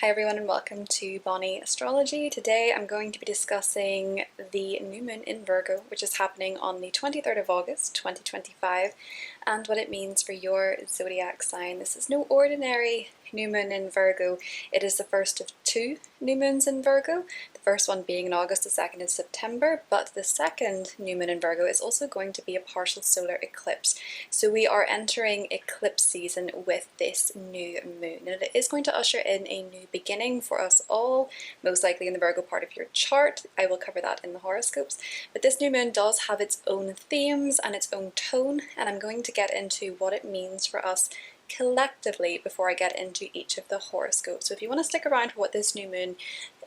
Hi everyone and welcome to Bonnie Astrology. Today I'm going to be discussing the new moon in Virgo, which is happening on the 23rd of August 2025, and what it means for your zodiac sign. This is no ordinary new moon in Virgo. It is the first of two new moons in Virgo, the first one being in August, the second in September, but the second new moon in Virgo is also going to be a partial solar eclipse. So we are entering eclipse season with this new moon, and it is going to usher in a new beginning for us all, most likely in the Virgo part of your chart. I will cover that in the horoscopes, but this new moon does have its own themes and its own tone, and I'm going to get into what it means for us collectively before I get into each of the horoscopes. So if you want to stick around for what this new moon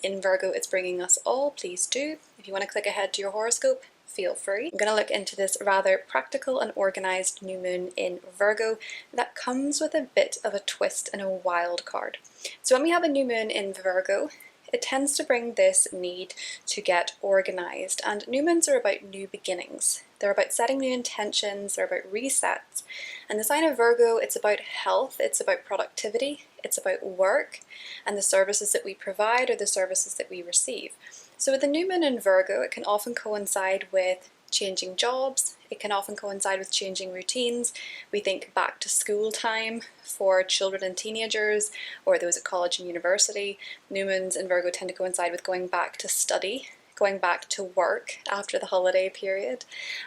in Virgo is bringing us all, please do. If you want to click ahead to your horoscope, feel free. I'm going to look into this rather practical and organized new moon in Virgo that comes with a bit of a twist and a wild card. So when we have a new moon in Virgo, it tends to bring this need to get organized, and new moons are about new beginnings. They're about setting new intentions, they're about resets. And the sign of Virgo, it's about health, it's about productivity, it's about work, and the services that we provide or the services that we receive. So with the new moon in Virgo, it can often coincide with changing jobs, it can often coincide with changing routines. We think back to school time for children and teenagers, or those at college and university. New moons in Virgo tend to coincide with going back to study, going back to work after the holiday period,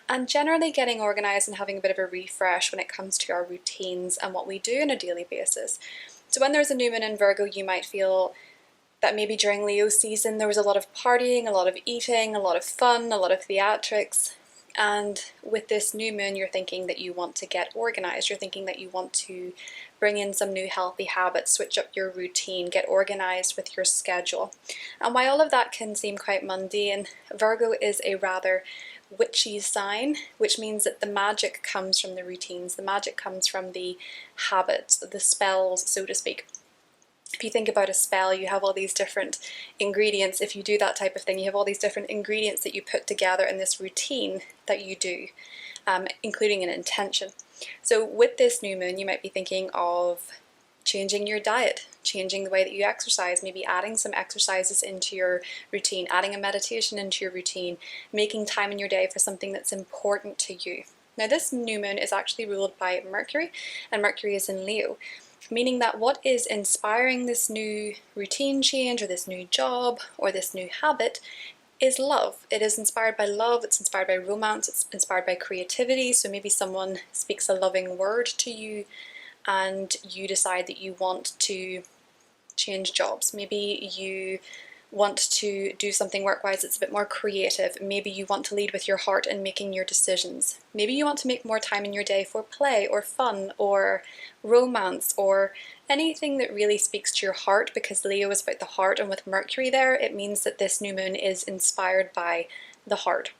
and generally getting organized and having a bit of a refresh when it comes to our routines and what we do on a daily basis. So when there's a new moon in Virgo, you might feel that maybe during Leo season there was a lot of partying, a lot of eating, a lot of fun, a lot of theatrics. And with this new moon, you're thinking that you want to get organized. You're thinking that you want to bring in some new healthy habits, switch up your routine, get organized with your schedule. And while all of that can seem quite mundane, Virgo is a rather witchy sign, which means that the magic comes from the routines, the magic comes from the habits, the spells, so to speak. If you think about a spell, you have all these different ingredients. If you do that type of thing, you have all these different ingredients that you put together in this routine that you do, including an intention. So with this new moon, you might be thinking of changing your diet, changing the way that you exercise, maybe adding some exercises into your routine, adding a meditation into your routine, making time in your day for something that's important to you. Now this new moon is actually ruled by Mercury, and Mercury is in Leo, meaning that what is inspiring this new routine change or this new job or this new habit is love. It is inspired by love, it's inspired by romance, it's inspired by creativity. So maybe someone speaks a loving word to you and you decide that you want to change jobs. Maybe you want to do something work-wise that's a bit more creative. Maybe you want to lead with your heart in making your decisions. Maybe you want to make more time in your day for play or fun or romance or anything that really speaks to your heart, because Leo is about the heart, and with Mercury there, it means that this new moon is inspired by the heart.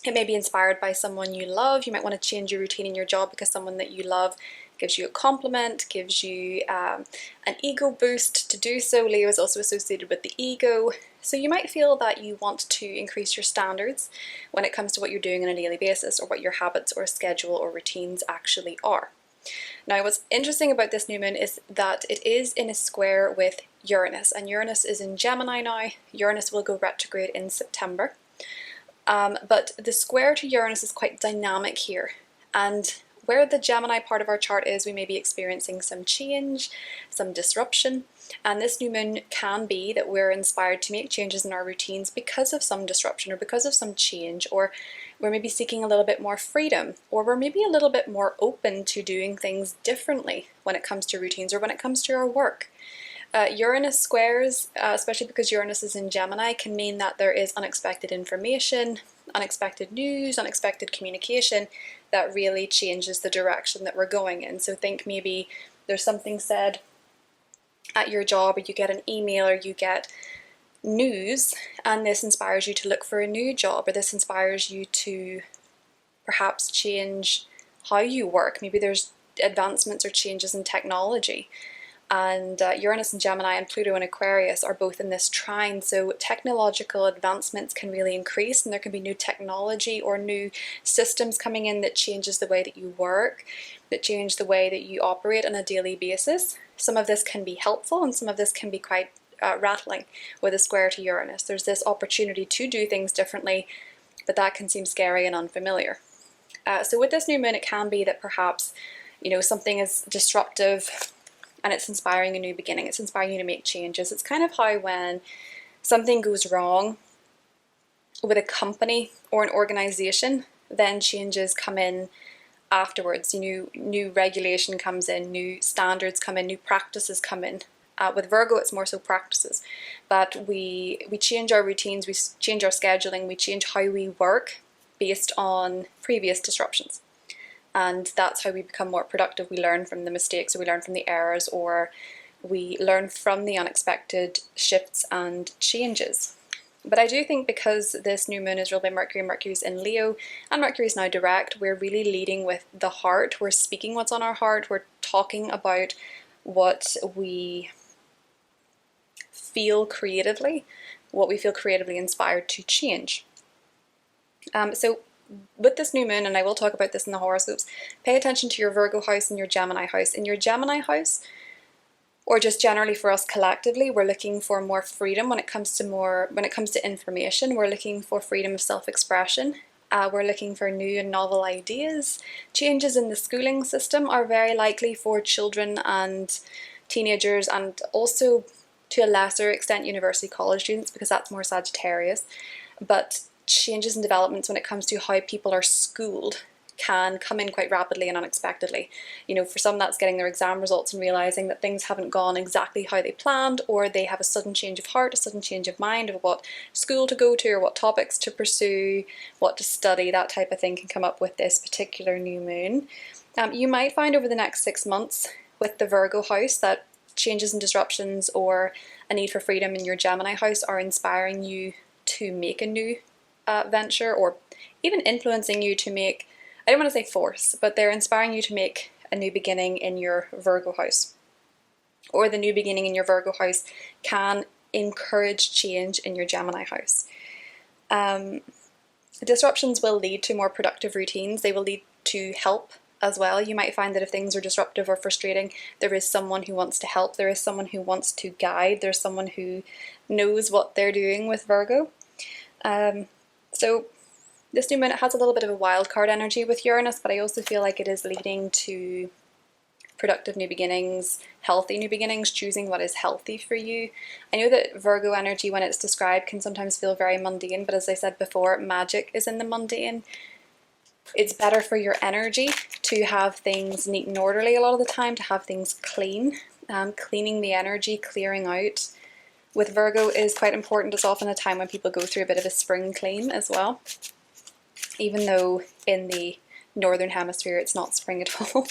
It may be inspired by someone you love. You might want to change your routine in your job because someone that you love gives you a compliment, gives you an ego boost to do so. Leo is also associated with the ego. So you might feel that you want to increase your standards when it comes to what you're doing on a daily basis, or what your habits or schedule or routines actually are. Now what's interesting about this new moon is that it is in a square with Uranus, and Uranus is in Gemini now. Uranus will go retrograde in September. But the square to Uranus is quite dynamic here, and where the Gemini part of our chart is, we may be experiencing some change, some disruption, and this new moon can be that we're inspired to make changes in our routines because of some disruption or because of some change, or we're maybe seeking a little bit more freedom, or we're maybe a little bit more open to doing things differently when it comes to routines or when it comes to our work. Uranus squares, especially because Uranus is in Gemini, can mean that there is unexpected information, unexpected news, unexpected communication that really changes the direction that we're going in. So think maybe there's something said at your job, or you get an email, or you get news, and this inspires you to look for a new job, or this inspires you to perhaps change how you work. Maybe there's advancements or changes in technology. And Uranus and Gemini and Pluto and Aquarius are both in this trine, so technological advancements can really increase, and there can be new technology or new systems coming in that changes the way that you work, that change the way that you operate on a daily basis. Some of this can be helpful and some of this can be quite rattling with a square to Uranus. There's this opportunity to do things differently, but that can seem scary and unfamiliar. So with this new moon, it can be that perhaps, you know, something is disruptive and it's inspiring a new beginning. It's inspiring you to make changes. It's kind of how when something goes wrong with a company or an organization, then changes come in afterwards. New regulation comes in, new standards come in, new practices come in. With Virgo, it's more so practices, but we change our routines, we change our scheduling, we change how we work based on previous disruptions. And that's how we become more productive. We learn from the mistakes, or we learn from the errors, or we learn from the unexpected shifts and changes. But I do think because this new moon is ruled by Mercury, and Mercury's in Leo, and Mercury's now direct, we're really leading with the heart. We're speaking what's on our heart. We're talking about what we feel creatively, what we feel creatively inspired to change. So with this new moon, and I will talk about this in the horoscopes, pay attention to your Virgo house and your Gemini house. In your Gemini house, or just generally for us collectively, we're looking for more freedom when it comes to information. We're looking for freedom of self-expression. We're looking for new and novel ideas. Changes in the schooling system are very likely for children and teenagers, and also to a lesser extent university college students, because that's more Sagittarius. But changes and developments when it comes to how people are schooled can come in quite rapidly and unexpectedly. You know, for some that's getting their exam results and realizing that things haven't gone exactly how they planned, or they have a sudden change of heart, a sudden change of mind of what school to go to or what topics to pursue, what to study. That type of thing can come up with this particular new moon. You might find over the next 6 months with the Virgo house that changes and disruptions or a need for freedom in your Gemini house are inspiring you to make a new venture, or even influencing you to make, I don't want to say force, but they're inspiring you to make a new beginning in your Virgo house. Or the new beginning in your Virgo house can encourage change in your Gemini house. Disruptions will lead to more productive routines. They will lead to help as well. You might find that if things are disruptive or frustrating, there is someone who wants to help. There is someone who wants to guide. There's someone who knows what they're doing with Virgo. So this new moon, it has a little bit of a wild card energy with Uranus, but I also feel like it is leading to productive new beginnings, healthy new beginnings, choosing what is healthy for you. I know that Virgo energy, when it's described, can sometimes feel very mundane, but as I said before, magic is in the mundane. It's better for your energy to have things neat and orderly a lot of the time, to have things clean, cleaning the energy, clearing out. With Virgo is quite important. It's often a time when people go through a bit of a spring clean as well, even though in the northern hemisphere it's not spring at all.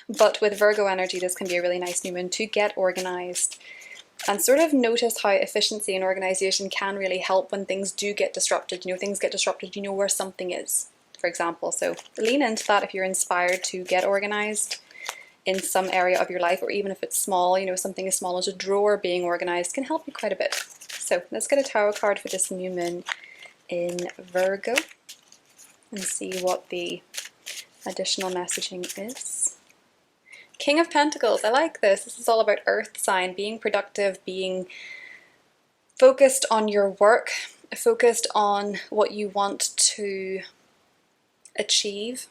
But with Virgo energy, this can be a really nice new moon to get organized and sort of notice how efficiency and organization can really help when things do get disrupted. You know, things get disrupted, you know where something is, for example. So lean into that if you're inspired to get organized in some area of your life, or even if it's small, you know, something as small as a drawer being organized can help you quite a bit. So let's get a tarot card for this new moon in Virgo and see what the additional messaging is. King of Pentacles, I like this. This is all about earth sign, being productive, being focused on your work, focused on what you want to achieve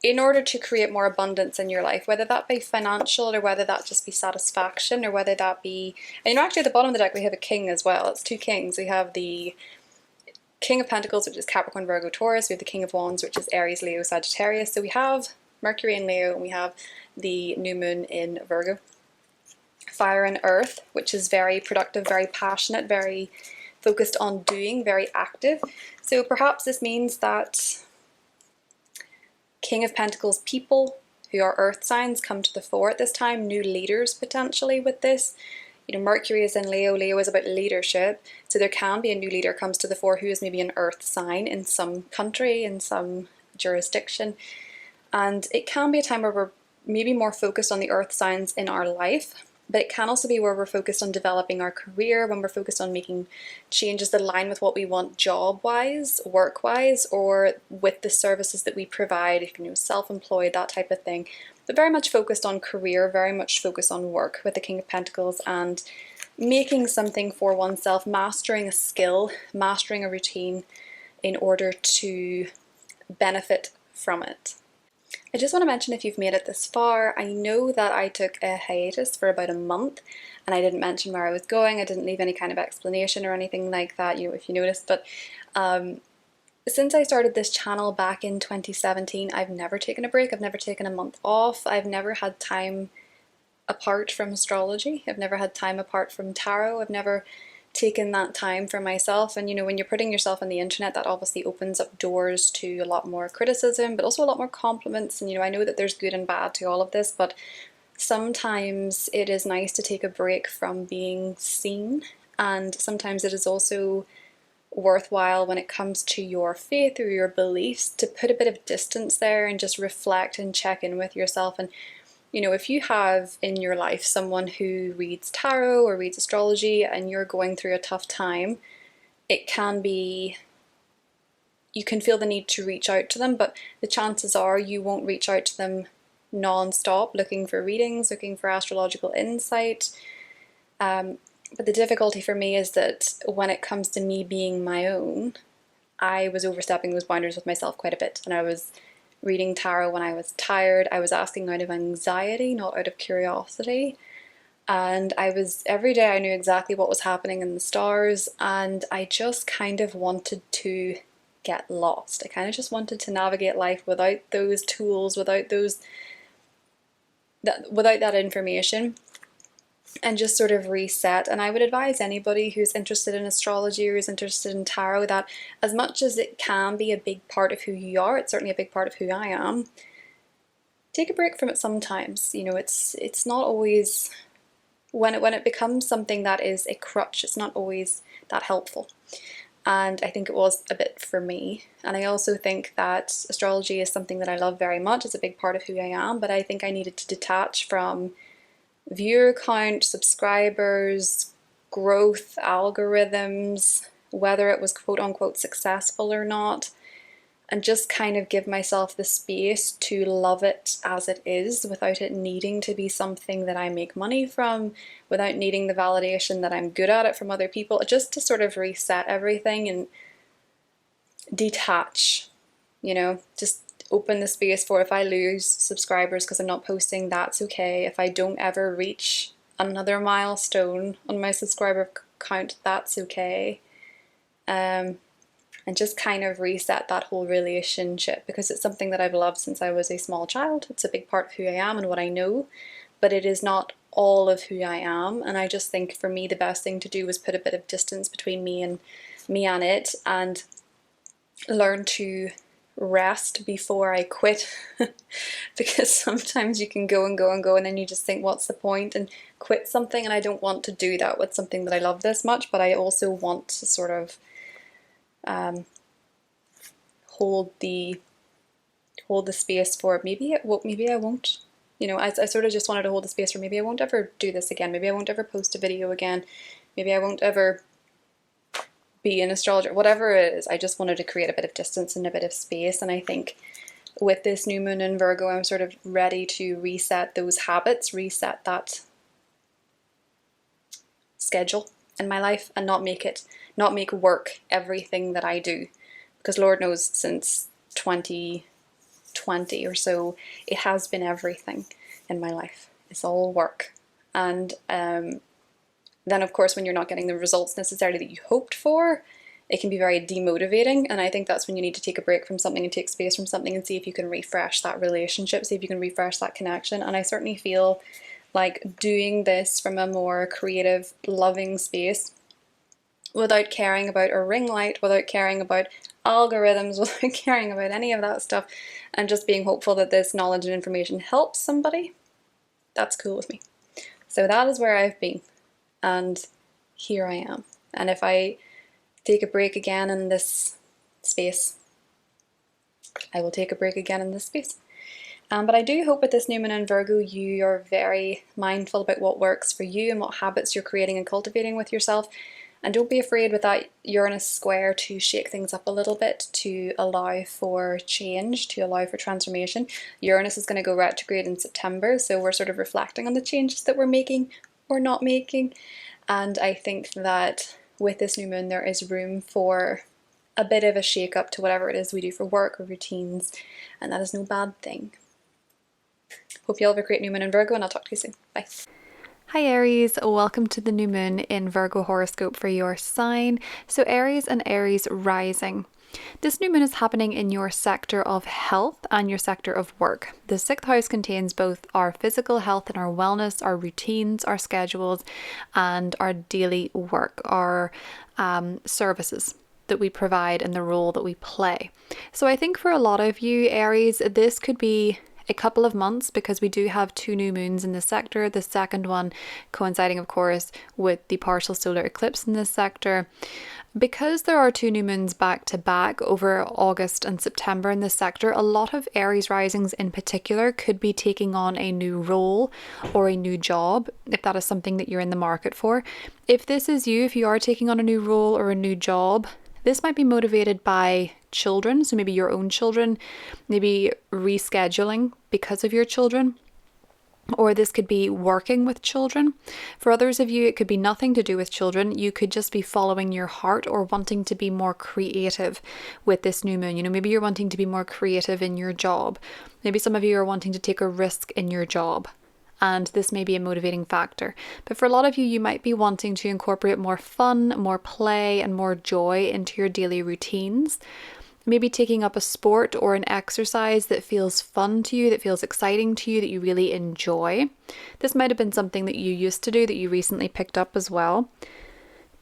in order to create more abundance in your life, whether that be financial, or whether that just be satisfaction, or whether that be, and you know, actually at the bottom of the deck we have a king as well. It's two kings. We have the King of Pentacles, which is Capricorn, Virgo, Taurus. We have the King of Wands, which is Aries, Leo, Sagittarius. So we have Mercury in Leo, and we have the new moon in Virgo. Fire and earth, which is very productive, very passionate, very focused on doing, very active. So perhaps this means that King of Pentacles people who are earth signs come to the fore at this time, new leaders potentially with this. You know, Mercury is in Leo, Leo is about leadership, so there can be a new leader comes to the fore who is maybe an earth sign in some country, in some jurisdiction, and it can be a time where we're maybe more focused on the earth signs in our life, But it can also be where we're focused on developing our career, when we're focused on making changes that align with what we want job-wise, work-wise, or with the services that we provide, if you know, self-employed, that type of thing. But very much focused on career, very much focused on work with the King of Pentacles, and making something for oneself, mastering a skill, mastering a routine in order to benefit from it. I just want to mention, if you've made it this far, I know that I took a hiatus for about a month and I didn't mention where I was going. I didn't leave any kind of explanation or anything like that, you know, if you noticed. But since I started this channel back in 2017, I've never taken a break. I've never taken a month off. I've never had time apart from astrology. I've never had time apart from tarot. I've never taken that time for myself. And you know, when you're putting yourself on the internet, that obviously opens up doors to a lot more criticism, but also a lot more compliments. And you know, I know that there's good and bad to all of this, but sometimes it is nice to take a break from being seen, and sometimes it is also worthwhile when it comes to your faith or your beliefs to put a bit of distance there and just reflect and check in with yourself. And you know, if you have in your life someone who reads tarot or reads astrology and you're going through a tough time, it can be, you can feel the need to reach out to them, but the chances are you won't reach out to them non-stop looking for readings, looking for astrological insight. But the difficulty for me is that when it comes to me being my own, I was overstepping those boundaries with myself quite a bit, and I was reading tarot when I was tired. I was asking out of anxiety, not out of curiosity. And I was, every day I knew exactly what was happening in the stars, and I just kind of wanted to get lost. I kind of just wanted to navigate life without those tools, without that information, and just sort of reset. And I would advise anybody who's interested in astrology or who's interested in tarot that as much as it can be a big part of who you are, it's certainly a big part of who I am, take a break from it sometimes. You know, it's not always, when it becomes something that is a crutch, it's not always that helpful. And I think it was a bit for me. And I also think that astrology is something that I love very much. It's a big part of who I am, but I think I needed to detach from viewer count, subscribers, growth, algorithms, whether it was quote unquote successful or not, and just kind of give myself the space to love it as it is without it needing to be something that I make money from, without needing the validation that I'm good at it from other people, just to sort of reset everything and detach, you know, just open the space for, if I lose subscribers because I'm not posting, that's okay. If I don't ever reach another milestone on my subscriber count, that's okay. And just kind of reset that whole relationship, because it's something that I've loved since I was a small child. It's a big part of who I am and what I know, but it is not all of who I am. And I just think for me the best thing to do was put a bit of distance between me and it, and learn to rest before I quit. Because sometimes you can go and go and go and then you just think, what's the point, and quit something. And I don't want to do that with something that I love this much, but I also want to sort of hold the space for, maybe it won't, maybe I won't, you know, I sort of just wanted to hold the space for, maybe I won't ever do this again, maybe I won't ever post a video again, maybe I won't ever be an astrologer, whatever it is. I just wanted to create a bit of distance and a bit of space. And I think with this new moon in Virgo, I'm sort of ready to reset those habits, reset that schedule in my life, and not make work everything that I do. Because Lord knows, since 2020 or so, it has been everything in my life. It's all work. And then of course, when you're not getting the results necessarily that you hoped for, it can be very demotivating. And I think that's when you need to take a break from something and take space from something and see if you can refresh that relationship, see if you can refresh that connection. And I certainly feel like doing this from a more creative, loving space, without caring about a ring light, without caring about algorithms, without caring about any of that stuff, and just being hopeful that this knowledge and information helps somebody, that's cool with me. So that is where I've been. And here I am. And if I take a break again in this space, I will take a break again in this space. But I do hope with this new moon in Virgo, you are very mindful about what works for you and what habits you're creating and cultivating with yourself. And don't be afraid with that Uranus square to shake things up a little bit, to allow for change, to allow for transformation. Uranus is going to go retrograde in September, so we're sort of reflecting on the changes that we're making or not making. And I think that with this new moon, there is room for a bit of a shake up to whatever it is we do for work or routines, and that is no bad thing. Hope you all have a great new moon in Virgo, and I'll talk to you soon. Bye. Hi Aries, welcome to the new moon in Virgo horoscope for your sign. So Aries and Aries rising. This new moon is happening in your sector of health and your sector of work. The 6th house contains both our physical health and our wellness, our routines, our schedules, and our daily work, our services that we provide and the role that we play. So I think for a lot of you Aries, this could be a couple of months because we do have 2 new moons in this sector, the second one coinciding of course with the partial solar eclipse in this sector. Because there are 2 new moons back to back over August and September in this sector, a lot of Aries risings in particular could be taking on a new role or a new job, if that is something that you're in the market for. If this is you, if you are taking on a new role or a new job, this might be motivated by children, so maybe your own children, maybe rescheduling because of your children, or this could be working with children. For others of you, it could be nothing to do with children. You could just be following your heart or wanting to be more creative with this new moon. You know, maybe you're wanting to be more creative in your job. Maybe some of you are wanting to take a risk in your job, and this may be a motivating factor. But for a lot of you, you might be wanting to incorporate more fun, more play, and more joy into your daily routines. Maybe taking up a sport or an exercise that feels fun to you, that feels exciting to you, that you really enjoy. This might have been something that you used to do that you recently picked up as well.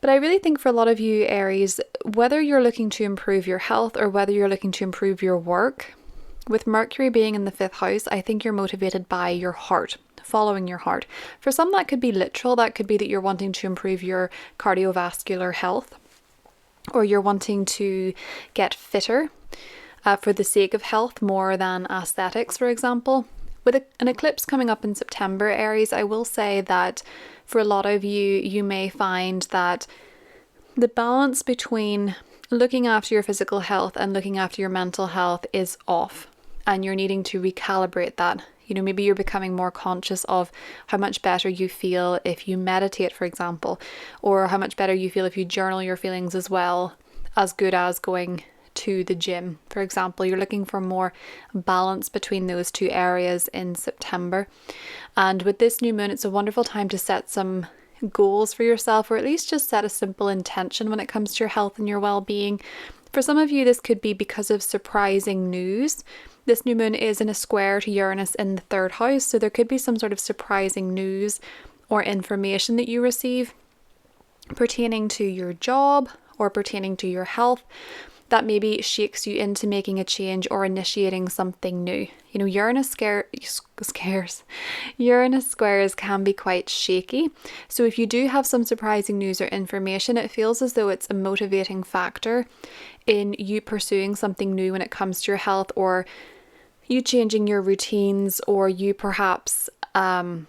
But I really think for a lot of you Aries, whether you're looking to improve your health or whether you're looking to improve your work, with Mercury being in the 5th house, I think you're motivated by your heart, following your heart. For some, that could be literal. That could be that you're wanting to improve your cardiovascular health, or you're wanting to get fitter for the sake of health more than aesthetics, for example. With an eclipse coming up in September, Aries, I will say that for a lot of you, you may find that the balance between looking after your physical health and looking after your mental health is off, and you're needing to recalibrate that. You know, maybe you're becoming more conscious of how much better you feel if you meditate, for example, or how much better you feel if you journal your feelings as well, as good as going to the gym, for example. You're looking for more balance between those 2 areas in September. And with this new moon, it's a wonderful time to set some goals for yourself, or at least just set a simple intention when it comes to your health and your well-being. For some of you, this could be because of surprising news. This new moon is in a square to Uranus in the 3rd house, so there could be some sort of surprising news or information that you receive pertaining to your job or pertaining to your health that maybe shakes you into making a change or initiating something new. You know, Uranus squares can be quite shaky. So if you do have some surprising news or information, it feels as though it's a motivating factor in you pursuing something new when it comes to your health, or you changing your routines, or you perhaps going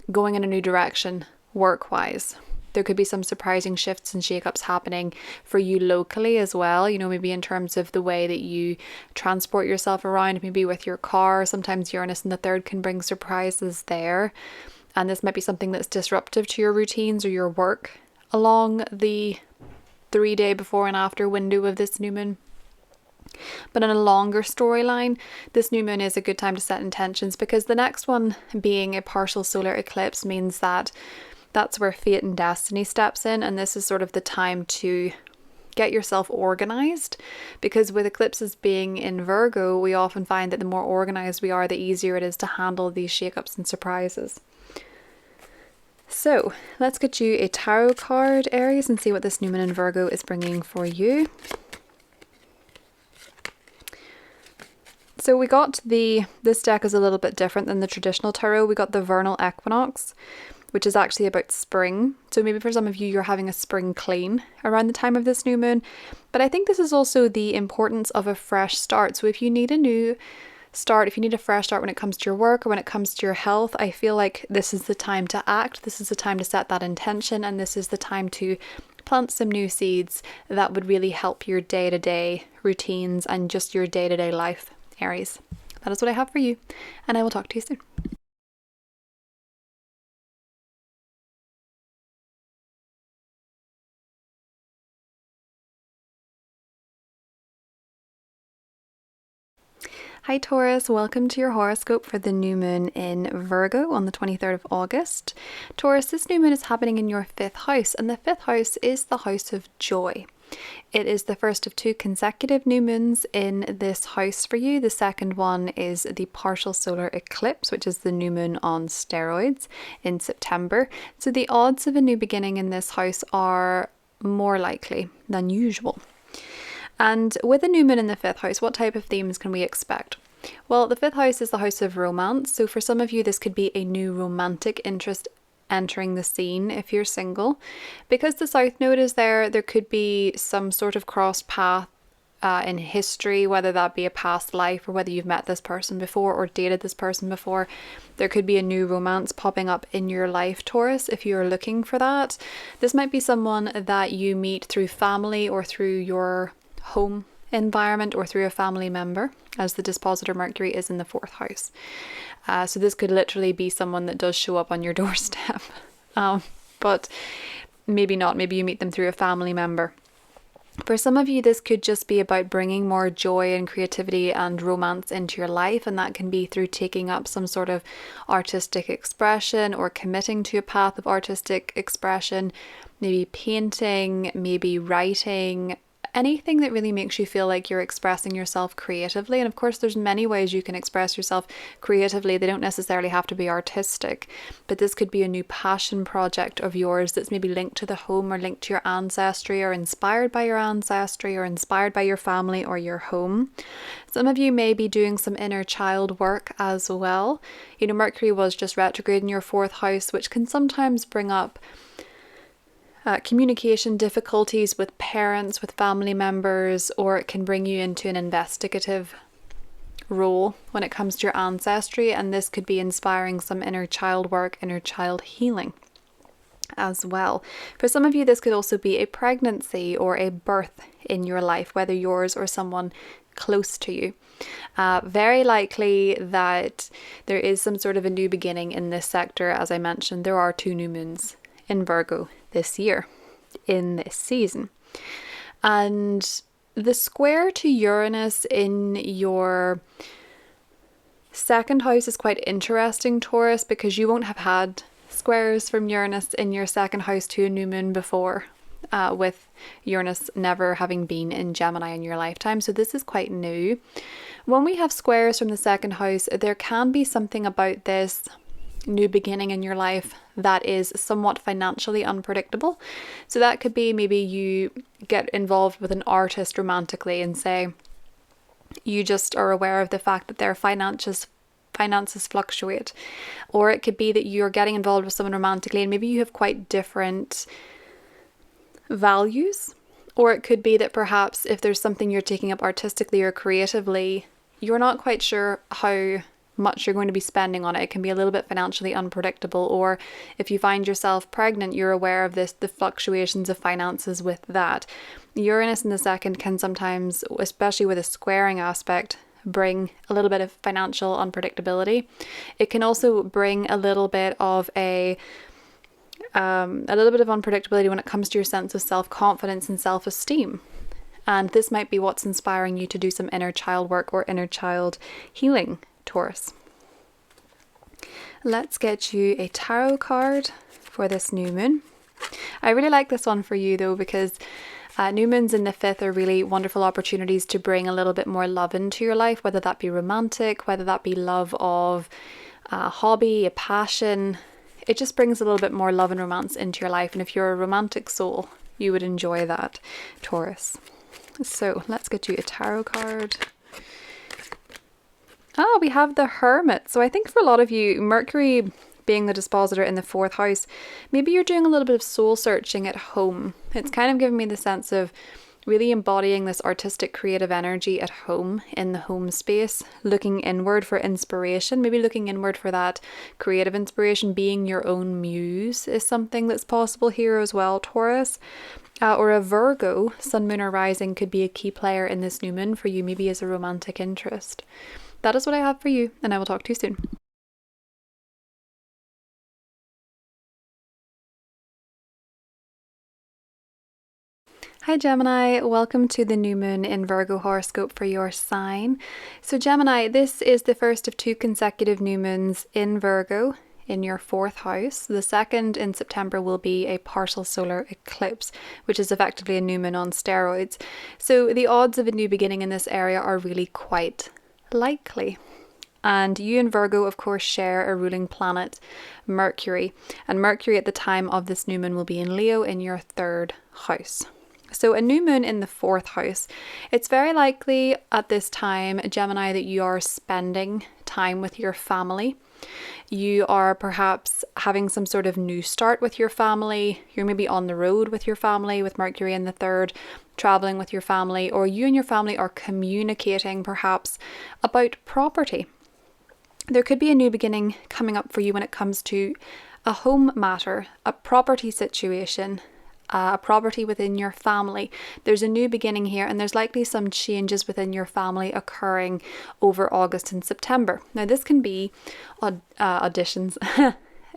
in a new direction work-wise. There could be some surprising shifts and shake-ups happening for you locally as well, you know, maybe in terms of the way that you transport yourself around, maybe with your car. Sometimes Uranus in the 3rd can bring surprises there, and this might be something that's disruptive to your routines or your work along the 3-day before and after window of this new moon. But in a longer storyline, this new moon is a good time to set intentions, because the next one being a partial solar eclipse means that that's where fate and destiny steps in, and this is sort of the time to get yourself organized, because with eclipses being in Virgo, we often find that the more organized we are, the easier it is to handle these shakeups and surprises. So let's get you a tarot card, Aries, and see what this new moon in Virgo is bringing for you. So we got this deck is a little bit different than the traditional tarot. We got the vernal equinox, which is actually about spring. So maybe for some of you, you're having a spring clean around the time of this new moon. But I think this is also the importance of a fresh start. So if you need a new start, if you need a fresh start when it comes to your work or when it comes to your health, I feel like this is the time to act. This is the time to set that intention, and this is the time to plant some new seeds that would really help your day-to-day routines and just your day-to-day life, Aries. That is what I have for you, and I will talk to you soon. Hi Taurus, welcome to your horoscope for the new moon in Virgo on the 23rd of August. Taurus, this new moon is happening in your 5th house, and the 5th house is the house of joy. It is the first of 2 consecutive new moons in this house for you. The second one is the partial solar eclipse, which is the new moon on steroids in September. So the odds of a new beginning in this house are more likely than usual. And with a new moon in the 5th house, what type of themes can we expect? Well, the 5th house is the house of romance. So for some of you, this could be a new romantic interest entering the scene if you're single. Because the South Node is there, there could be some sort of crossed path in history, whether that be a past life or whether you've met this person before or dated this person before. There could be a new romance popping up in your life, Taurus, if you're looking for that. This might be someone that you meet through family or through your home environment or through a family member, as the dispositor Mercury is in the 4th house. So this could literally be someone that does show up on your doorstep, but maybe not. Maybe you meet them through a family member. For some of you, this could just be about bringing more joy and creativity and romance into your life, and that can be through taking up some sort of artistic expression or committing to a path of artistic expression, maybe painting, maybe writing, anything that really makes you feel like you're expressing yourself creatively. And of course, there's many ways you can express yourself creatively. They don't necessarily have to be artistic, but this could be a new passion project of yours that's maybe linked to the home or linked to your ancestry or inspired by your ancestry or inspired by your family or your home. Some of you may be doing some inner child work as well. You know, Mercury was just retrograde in your 4th house, which can sometimes bring up communication difficulties with parents, with family members, or it can bring you into an investigative role when it comes to your ancestry, and this could be inspiring some inner child work, inner child healing as well. For some of you, this could also be a pregnancy or a birth in your life, whether yours or someone close to you. Very likely that there is some sort of a new beginning in this sector. As I mentioned, there are 2 new moons in Virgo this year, in this season. And the square to Uranus in your 2nd house is quite interesting, Taurus, because you won't have had squares from Uranus in your 2nd house to a new moon before, with Uranus never having been in Gemini in your lifetime. So this is quite new. When we have squares from the 2nd house, there can be something about this new beginning in your life that is somewhat financially unpredictable. So that could be maybe you get involved with an artist romantically and say you just are aware of the fact that their finances fluctuate. Or it could be that you're getting involved with someone romantically and maybe you have quite different values. Or it could be that perhaps if there's something you're taking up artistically or creatively, you're not quite sure how much you're going to be spending on it. It can be a little bit financially unpredictable. Or if you find yourself pregnant, you're aware of the fluctuations of finances with that. Uranus in the 2nd can sometimes, especially with a squaring aspect, bring a little bit of financial unpredictability. It can also bring a little bit of unpredictability when it comes to your sense of self-confidence and self-esteem. And this might be what's inspiring you to do some inner child work or inner child healing, Taurus. Let's get you a tarot card for this new moon. I really like this one for you though, because new moons in the 5th are really wonderful opportunities to bring a little bit more love into your life, whether that be romantic, whether that be love of a hobby, a passion. It just brings a little bit more love and romance into your life. And if you're a romantic soul, you would enjoy that, Taurus. So let's get you a tarot card. Oh, we have the Hermit. So I think for a lot of you, Mercury being the dispositor in the 4th house, maybe you're doing a little bit of soul searching at home. It's kind of giving me the sense of really embodying this artistic creative energy at home, in the home space, looking inward for inspiration, maybe looking inward for that creative inspiration. Being your own muse is something that's possible here as well, Taurus. Or a Virgo, sun, moon or rising, could be a key player in this new moon for you, maybe as a romantic interest. That is what I have for you, and I will talk to you soon. Hi Gemini, welcome to the new moon in Virgo horoscope for your sign. So Gemini, this is the first of 2 consecutive new moons in Virgo in your 4th house. The second in September will be a partial solar eclipse, which is effectively a new moon on steroids. So the odds of a new beginning in this area are really quite likely. And you and Virgo, of course, share a ruling planet, Mercury. And Mercury at the time of this new moon will be in Leo in your 3rd house. So a new moon in the 4th house. It's very likely at this time, Gemini, that you are spending time with your family. You are perhaps having some sort of new start with your family. You're maybe on the road with your family with Mercury in the 3rd, traveling with your family, or you and your family are communicating perhaps about property. There could be a new beginning coming up for you when it comes to a home matter, a property situation, a property within your family. There's a new beginning here, and there's likely some changes within your family occurring over August and September. Now this can be auditions.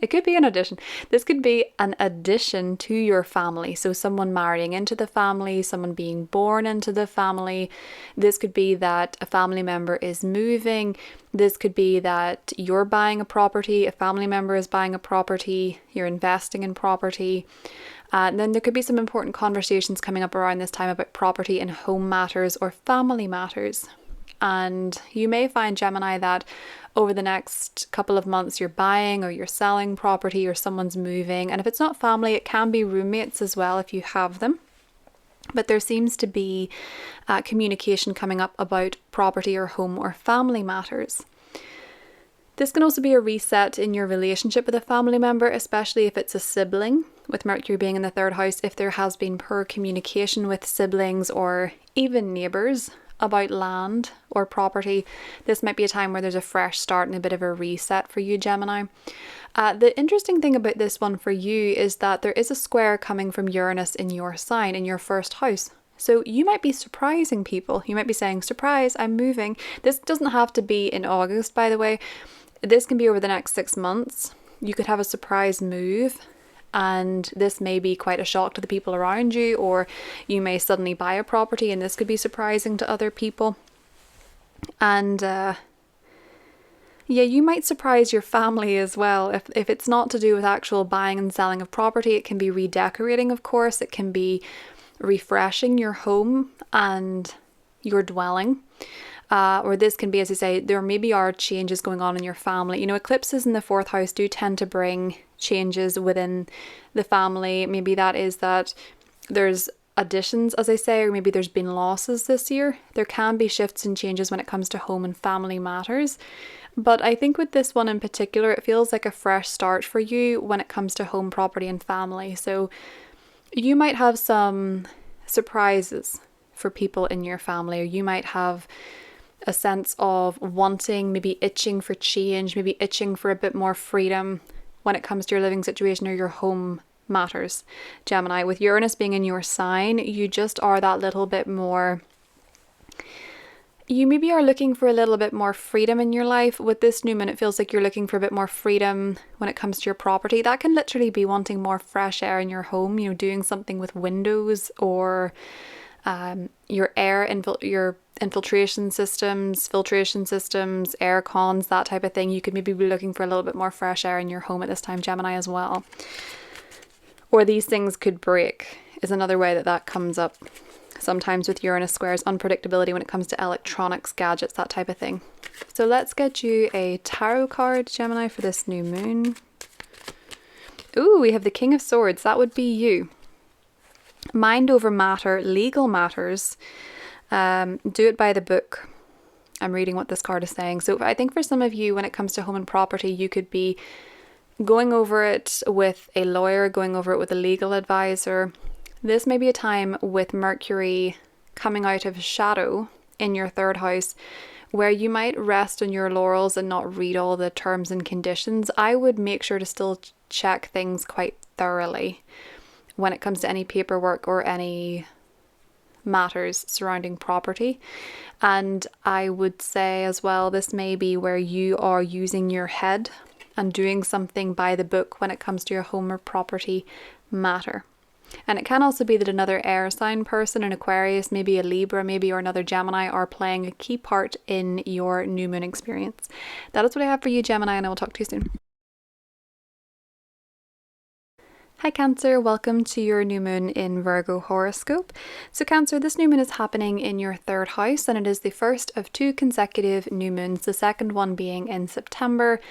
It could be an audition. This could be an addition to your family. So someone marrying into the family, someone being born into the family. This could be that a family member is moving. This could be that you're buying a property, a family member is buying a property, you're investing in property. And then there could be some important conversations coming up around this time about property and home matters or family matters. And you may find, Gemini, that over the next couple of months you're buying or you're selling property or someone's moving. And if it's not family, it can be roommates as well if you have them. But there seems to be communication coming up about property or home or family matters. This can also be a reset in your relationship with a family member, especially if it's a sibling, with Mercury being in the 3rd house. If there has been poor communication with siblings or even neighbours about land or property, this might be a time where there's a fresh start and a bit of a reset for you, Gemini. The interesting thing about this one for you is that there is a square coming from Uranus in your sign, in your 1st house. So you might be surprising people. You might be saying, surprise, I'm moving. This doesn't have to be in August, by the way. This can be over the next 6 months. You could have a surprise move, and this may be quite a shock to the people around you, or you may suddenly buy a property and this could be surprising to other people. And yeah, you might surprise your family as well. If it's not to do with actual buying and selling of property, it can be redecorating, of course. It can be refreshing your home and your dwelling. Or this can be, as I say, there maybe are changes going on in your family. You know, eclipses in the 4th house do tend to bring changes within the family. Maybe that is that there's additions, as I say, or maybe there's been losses this year. There can be shifts and changes when it comes to home and family matters. But I think with this one in particular, it feels like a fresh start for you when it comes to home, property and family. So you might have some surprises for people in your family, or you might have a sense of wanting, maybe itching for change, maybe itching for a bit more freedom when it comes to your living situation or your home matters, Gemini. With Uranus being in your sign, you just are that little bit more, you maybe are looking for a little bit more freedom in your life. With this new moon, it feels like you're looking for a bit more freedom when it comes to your property. That can literally be wanting more fresh air in your home, you know, doing something with windows or your your infiltration systems, filtration systems, air cons, that type of thing. You could maybe be looking for a little bit more fresh air in your home at this time, Gemini, as well. Or these things could break is another way that comes up. Sometimes with Uranus squares, unpredictability when it comes to electronics, gadgets, that type of thing. So let's get you a tarot card, Gemini, for this new moon. Ooh, we have the King of Swords. That would be you. Mind over matter, legal matters. Do it by the book. I'm reading what this card is saying. So I think for some of you, when it comes to home and property, you could be going over it with a lawyer, going over it with a legal advisor, This may be a time with Mercury coming out of shadow in your third house where you might rest on your laurels and not read all the terms and conditions. I would make sure to still check things quite thoroughly when it comes to any paperwork or any matters surrounding property. And I would say as well, this may be where you are using your head and doing something by the book when it comes to your home or property matter. And it can also be that another air sign person, an Aquarius, maybe a Libra, maybe, or another Gemini, are playing a key part in your new moon experience. That is what I have for you, Gemini, and I will talk to you soon. Hi Cancer, welcome to your new moon in Virgo horoscope. So Cancer, this new moon is happening in your third house, and it is the first of 2 consecutive new moons, the second one being in September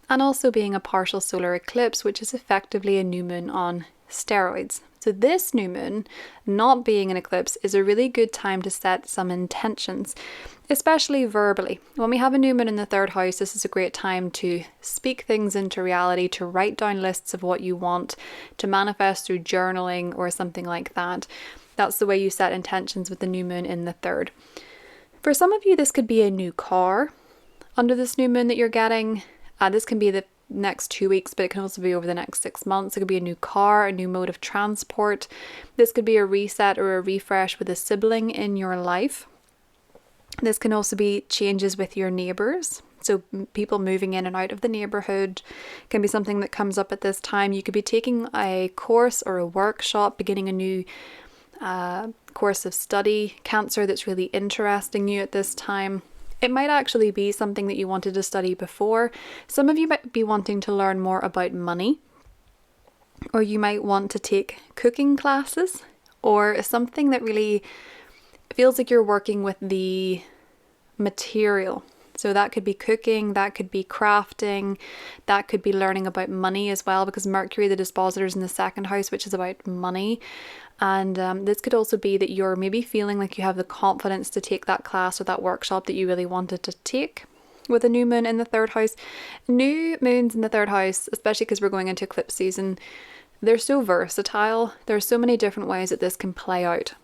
and also being a partial solar eclipse, which is effectively a new moon on steroids. So this new moon, not being an eclipse, is a really good time to set some intentions, especially verbally. When we have a new moon in the third house, this is a great time to speak things into reality, to write down lists of what you want, to manifest through journaling or something like that. That's the way you set intentions with the new moon in the third. For some of you, this could be a new car under this new moon that you're getting. This can be the next 2 weeks, but it can also be over the next 6 months. It could be a new car, a new mode of transport. This could be a reset or a refresh with a sibling in your life. This can also be changes with your neighbours. So people moving in and out of the neighbourhood can be something that comes up at this time. You could be taking a course or a workshop, beginning a new course of study, Cancer, that's really interesting you at this time. It might actually be something that you wanted to study before. Some of you might be wanting to learn more about money, or you might want to take cooking classes, or something that really feels like you're working with the material. So that could be cooking, that could be crafting, that could be learning about money as well, because Mercury, the dispositor, is in the second house, which is about money. And this could also be that you're maybe feeling like you have the confidence to take that class or that workshop that you really wanted to take. With a new moon in the third house, new moons in the third house, especially because we're going into eclipse season, they're so versatile. There are so many different ways that this can play out.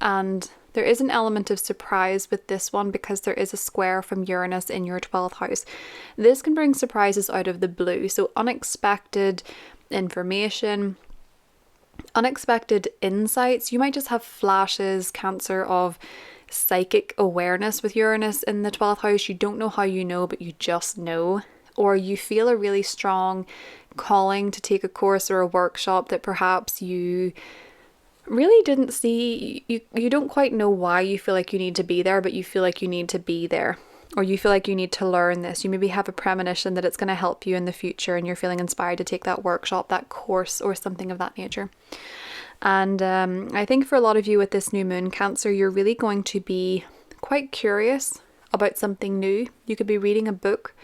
And there is an element of surprise with this one because there is a square from Uranus in your 12th house. This can bring surprises out of the blue. So unexpected information, unexpected insights. You might just have flashes, Cancer, of psychic awareness with Uranus in the 12th house. You don't know how you know, but you just know. Or you feel a really strong calling to take a course or a workshop that perhaps you really didn't see. You don't quite know why you feel like you need to be there, but you feel like you need to be there. Or you feel like you need to learn this. You maybe have a premonition that it's going to help you in the future and you're feeling inspired to take that workshop, that course, or something of that nature. And I think for a lot of you with this new moon, Cancer, you're really going to be quite curious about something new. You could be reading a book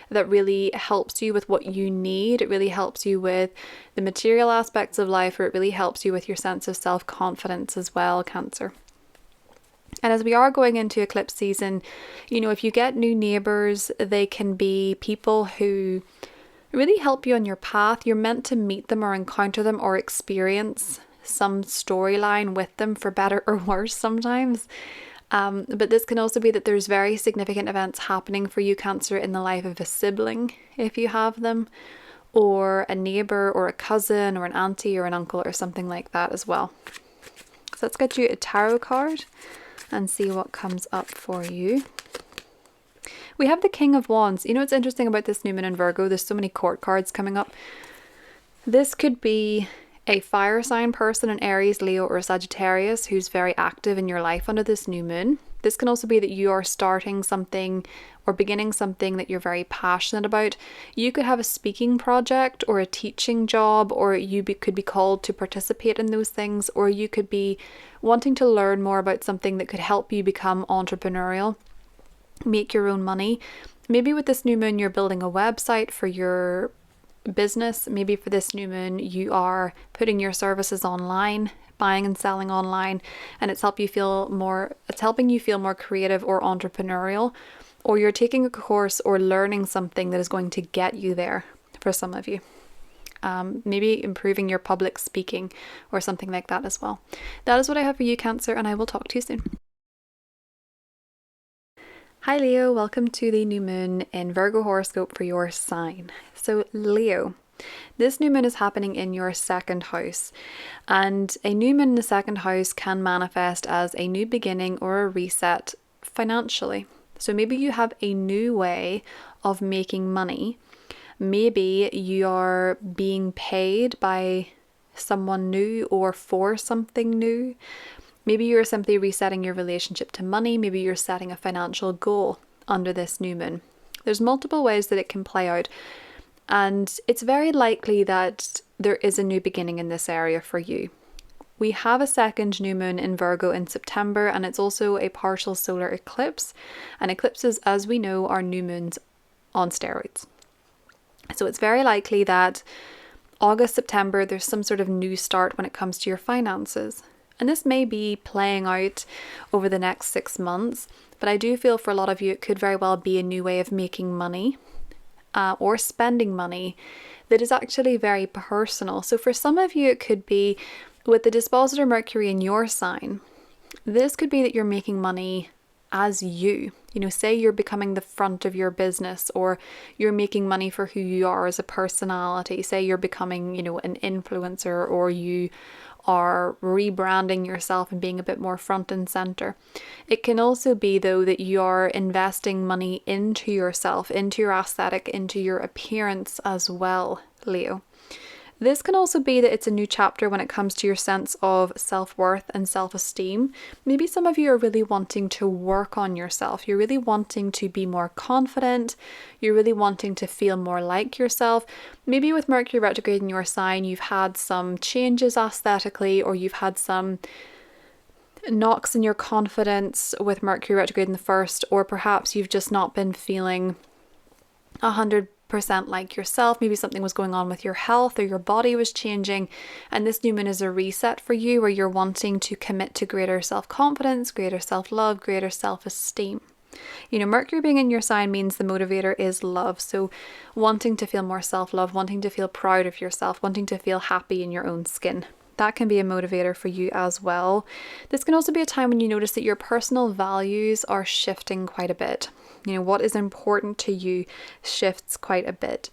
that really helps you with what you need. It really helps you with the material aspects of life, or it really helps you with your sense of self-confidence as well, Cancer. And as we are going into eclipse season, you know, if you get new neighbours, they can be people who really help you on your path. You're meant to meet them or encounter them or experience some storyline with them, for better or worse sometimes. But this can also be that there's very significant events happening for you, Cancer, in the life of a sibling, if you have them, or a neighbour or a cousin or an auntie or an uncle or something like that as well. So let's get you a tarot card and see what comes up for you. We have the King of Wands. You know what's interesting about this new moon in Virgo? There's so many court cards coming up. This could be a fire sign person, an Aries, Leo, or a Sagittarius who's very active in your life under this new moon. This can also be that you are starting something or beginning something that you're very passionate about. You could have a speaking project or a teaching job, or you could be called to participate in those things, or you could be wanting to learn more about something that could help you become entrepreneurial, make your own money. Maybe with this new moon, you're building a website for your business. Maybe for this new moon, you are putting your services online, buying and selling online, and it's helping you feel more creative or entrepreneurial, or you're taking a course or learning something that is going to get you there for some of you. maybe improving your public speaking or something like that as well. That is what I have for you, Cancer, and I will talk to you soon. Hi Leo, welcome to the new moon in Virgo horoscope for your sign. So Leo, this new moon is happening in your second house, and a new moon in the second house can manifest as a new beginning or a reset financially. So maybe you have a new way of making money. Maybe you are being paid by someone new or for something new. Maybe you're simply resetting your relationship to money. Maybe you're setting a financial goal under this new moon. There's multiple ways that it can play out, and it's very likely that there is a new beginning in this area for you. We have a second new moon in Virgo in September, and it's also a partial solar eclipse. And eclipses, as we know, are new moons on steroids. So it's very likely that August, September, there's some sort of new start when it comes to your finances. And this may be playing out over the next 6 months, but I do feel for a lot of you it could very well be a new way of making money or spending money that is actually very personal. So for some of you it could be with the dispositor Mercury in your sign. This could be that you're making money as you. Say you're becoming the front of your business, or you're making money for who you are as a personality. Say you're becoming, an influencer, or you are rebranding yourself and being a bit more front and center. It can also be, though, that you're investing money into yourself, into your aesthetic, into your appearance as well, Leo. This can also be that it's a new chapter when it comes to your sense of self-worth and self-esteem. Maybe some of you are really wanting to work on yourself. You're really wanting to be more confident. You're really wanting to feel more like yourself. Maybe with Mercury retrograde in your sign, you've had some changes aesthetically, or you've had some knocks in your confidence with Mercury retrograde in the first, or perhaps you've just not been feeling 100% like yourself. Maybe something was going on with your health, or your body was changing, and this new moon is a reset for you where you're wanting to commit to greater self-confidence, greater self-love, greater self-esteem. Mercury being in your sign means the motivator is love. So wanting to feel more self-love, wanting to feel proud of yourself, wanting to feel happy in your own skin. That can be a motivator for you as well. This can also be a time when you notice that your personal values are shifting quite a bit. What is important to you shifts quite a bit.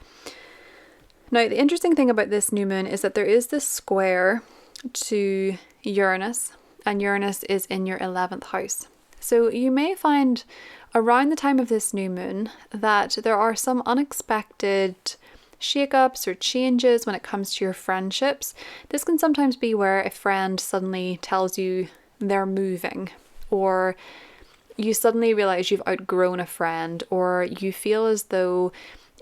Now, the interesting thing about this new moon is that there is this square to Uranus, and Uranus is in your 11th house. So you may find around the time of this new moon that there are some unexpected shakeups or changes when it comes to your friendships. This can sometimes be where a friend suddenly tells you they're moving, or you suddenly realize you've outgrown a friend, or you feel as though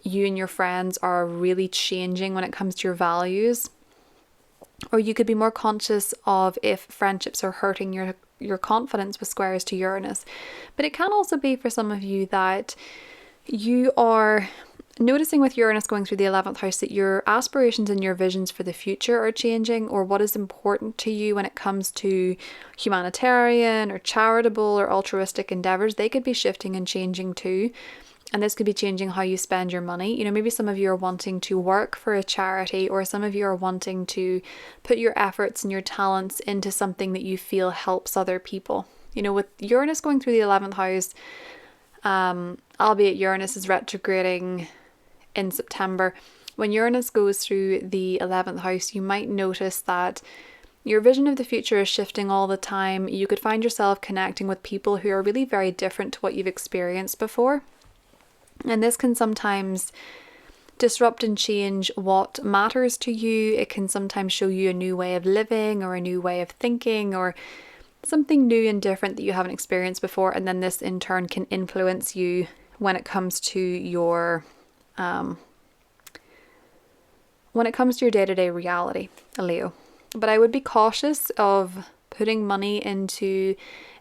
you and your friends are really changing when it comes to your values. Or you could be more conscious of if friendships are hurting your confidence with squares to Uranus. But it can also be for some of you that you are noticing with Uranus going through the 11th house that your aspirations and your visions for the future are changing, or what is important to you when it comes to humanitarian or charitable or altruistic endeavors. They could be shifting and changing too. And this could be changing how you spend your money. Maybe some of you are wanting to work for a charity, or some of you are wanting to put your efforts and your talents into something that you feel helps other people. With Uranus going through the 11th house, albeit Uranus is retrograding in September, when Uranus goes through the 11th house, you might notice that your vision of the future is shifting all the time. You could find yourself connecting with people who are really very different to what you've experienced before. And this can sometimes disrupt and change what matters to you. It can sometimes show you a new way of living, or a new way of thinking, or something new and different that you haven't experienced before. And then this in turn can influence you when it comes to your day-to-day reality, Leo. But I would be cautious of putting money into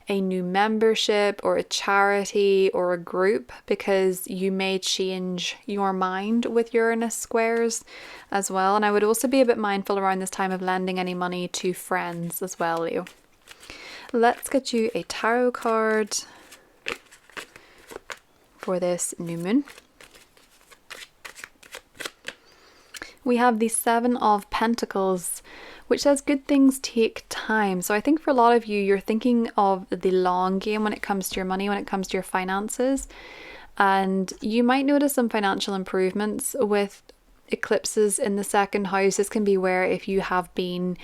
a new membership or a charity or a group, because you may change your mind with Uranus squares as well. And I would also be a bit mindful around this time of lending any money to friends as well, Leo. Let's get you a tarot card for this new moon. we have the Seven of Pentacles, which says good things take time. So I think for a lot of you, you're thinking of the long game when it comes to your money, when it comes to your finances. And you might notice some financial improvements with eclipses in the second house. This can be where if you have been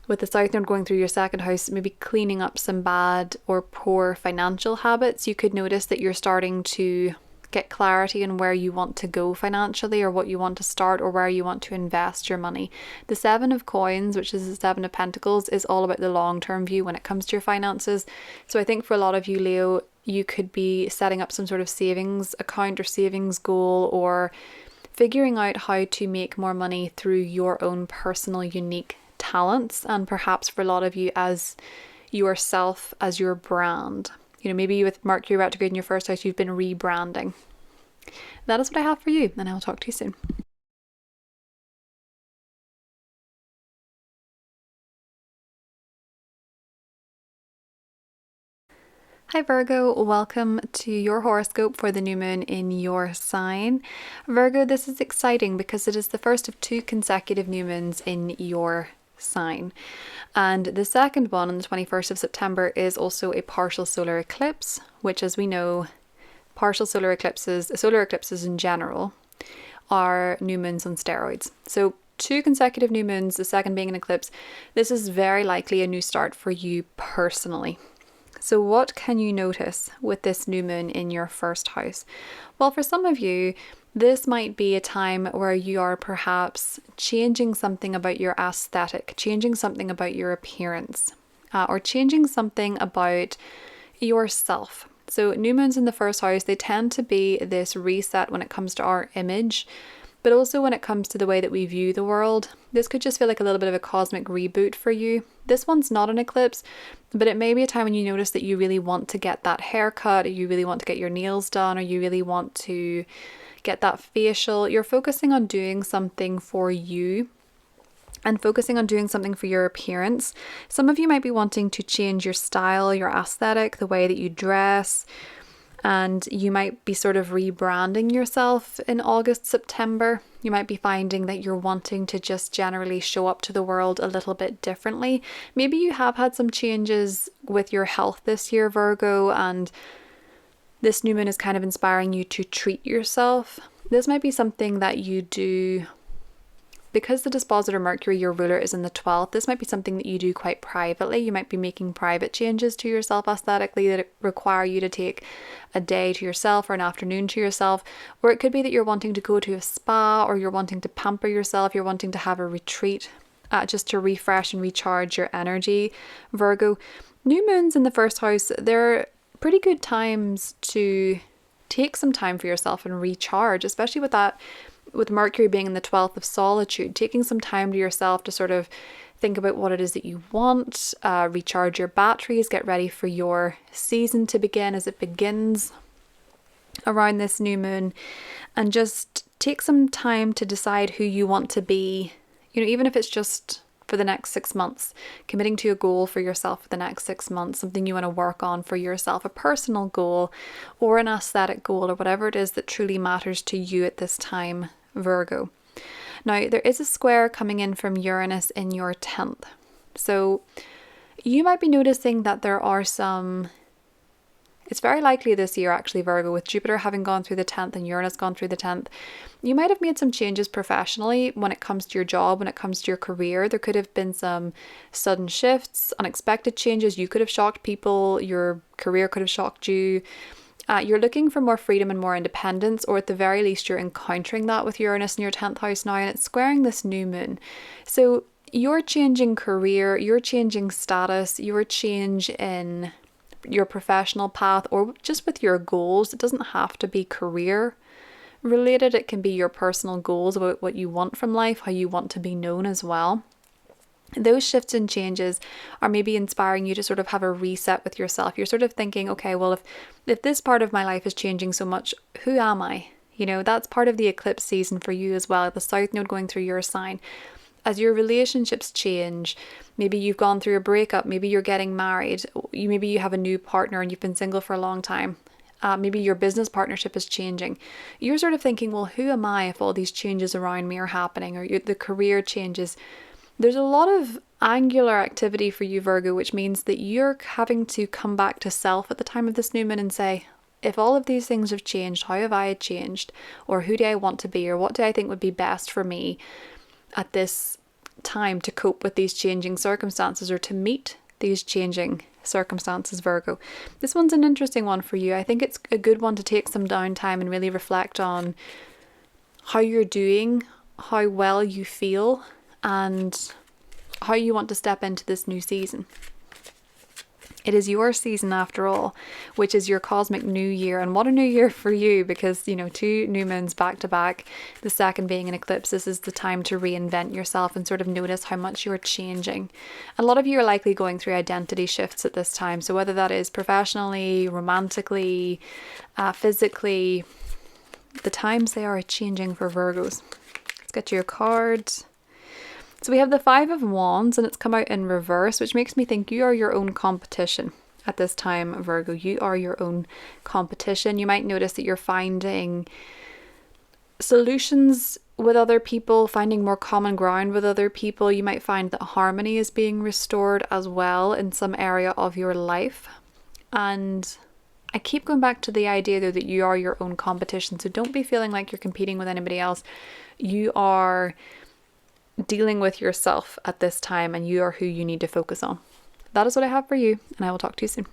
with the South Node going through your second house, maybe cleaning up some bad or poor financial habits, you could notice that you're starting to get clarity on where you want to go financially, or what you want to start, or where you want to invest your money. The Seven of Coins, which is the Seven of Pentacles, is all about the long-term view when it comes to your finances. So I think for a lot of you, Leo, you could be setting up some sort of savings account or savings goal, or figuring out how to make more money through your own personal unique talents, and perhaps for a lot of you as yourself, as your brand. You know, maybe with Mercury retrograde in your first house, you've been rebranding. That is what I have for you, and I will talk to you soon. Hi Virgo, welcome to your horoscope for the new moon in your sign. Virgo, this is exciting because it is the first of 2 consecutive new moons in your sign. And the second one on the 21st of September is also a partial solar eclipse, which, as we know, partial solar eclipses in general, are new moons on steroids. So 2 consecutive new moons, the second being an eclipse. This is very likely a new start for you personally. So what can you notice with this new moon in your first house? Well, for some of you, this might be a time where you are perhaps changing something about your aesthetic, changing something about your appearance, or changing something about yourself. So new moons in the first house, they tend to be this reset when it comes to our image, but also when it comes to the way that we view the world. This could just feel like a little bit of a cosmic reboot for you. This one's not an eclipse, but it may be a time when you notice that you really want to get that haircut, or you really want to get your nails done, or you really want to get that facial. You're focusing on doing something for you and focusing on doing something for your appearance. Some of you might be wanting to change your style, your aesthetic, the way that you dress, and you might be sort of rebranding yourself in August, September. You might be finding that you're wanting to just generally show up to the world a little bit differently. Maybe you have had some changes with your health this year, Virgo, and this new moon is kind of inspiring you to treat yourself. This might be something that you do because the dispositor Mercury, your ruler, is in the 12th. This might be something that you do quite privately. You might be making private changes to yourself aesthetically that require you to take a day to yourself or an afternoon to yourself. Or it could be that you're wanting to go to a spa, or you're wanting to pamper yourself. You're wanting to have a retreat just to refresh and recharge your energy, Virgo. New moons in the first house, they're pretty good times to take some time for yourself and recharge, especially with Mercury being in the 12th of solitude, taking some time to yourself to sort of think about what it is that you want, recharge your batteries, get ready for your season to begin as it begins around this new moon, and just take some time to decide who you want to be, you know, even if it's just for the next 6 months, committing to a goal for yourself for the next 6 months, something you want to work on for yourself, a personal goal or an aesthetic goal, or whatever it is that truly matters to you at this time, Virgo. Now, there is a square coming in from Uranus in your 10th. So you might be noticing that there are it's very likely this year actually, Virgo, with Jupiter having gone through the 10th and Uranus gone through the 10th, you might have made some changes professionally when it comes to your job, when it comes to your career. There could have been some sudden shifts, unexpected changes. You could have shocked people. Your career could have shocked you. You're looking for more freedom and more independence, or at the very least you're encountering that with Uranus in your 10th house now, and it's squaring this new moon. So you're changing career, you're changing status, your change in your professional path, or just with your goals. It doesn't have to be career related. It can be your personal goals about what you want from life, how you want to be known as well. Those shifts and changes are maybe inspiring you to sort of have a reset with yourself. You're sort of thinking, okay, well, if this part of my life is changing so much, who am I? You know, that's part of the eclipse season for you as well. The South Node going through your sign. As your relationships change, maybe you've gone through a breakup, maybe you're getting married, maybe you have a new partner and you've been single for a long time. maybe your business partnership is changing. You're sort of thinking, well, who am I if all these changes around me are happening, or the career changes? There's a lot of angular activity for you, Virgo, which means that you're having to come back to self at the time of this new moon and say, if all of these things have changed, how have I changed? Or who do I want to be? Or what do I think would be best for me at this time to cope with these changing circumstances, or to meet these changing circumstances, Virgo? This one's an interesting one for you. I think it's a good one to take some downtime and really reflect on how you're doing, how well you feel, and how you want to step into this new season. It is your season after all, which is your cosmic new year. And what a new year for you, because, you know, 2 new moons back to back, the second being an eclipse. This is the time to reinvent yourself and sort of notice how much you're changing. A lot of you are likely going through identity shifts at this time. So whether that is professionally, romantically, physically, the times they are changing for Virgos. Let's get your cards. So we have the 5 of Wands, and it's come out in reverse, which makes me think you are your own competition at this time, Virgo. You are your own competition. You might notice that you're finding solutions with other people, finding more common ground with other people. You might find that harmony is being restored as well in some area of your life. And I keep going back to the idea though that you are your own competition. So don't be feeling like you're competing with anybody else. You are dealing with yourself at this time, and you are who you need to focus on. That is what I have for you, and I will talk to you soon.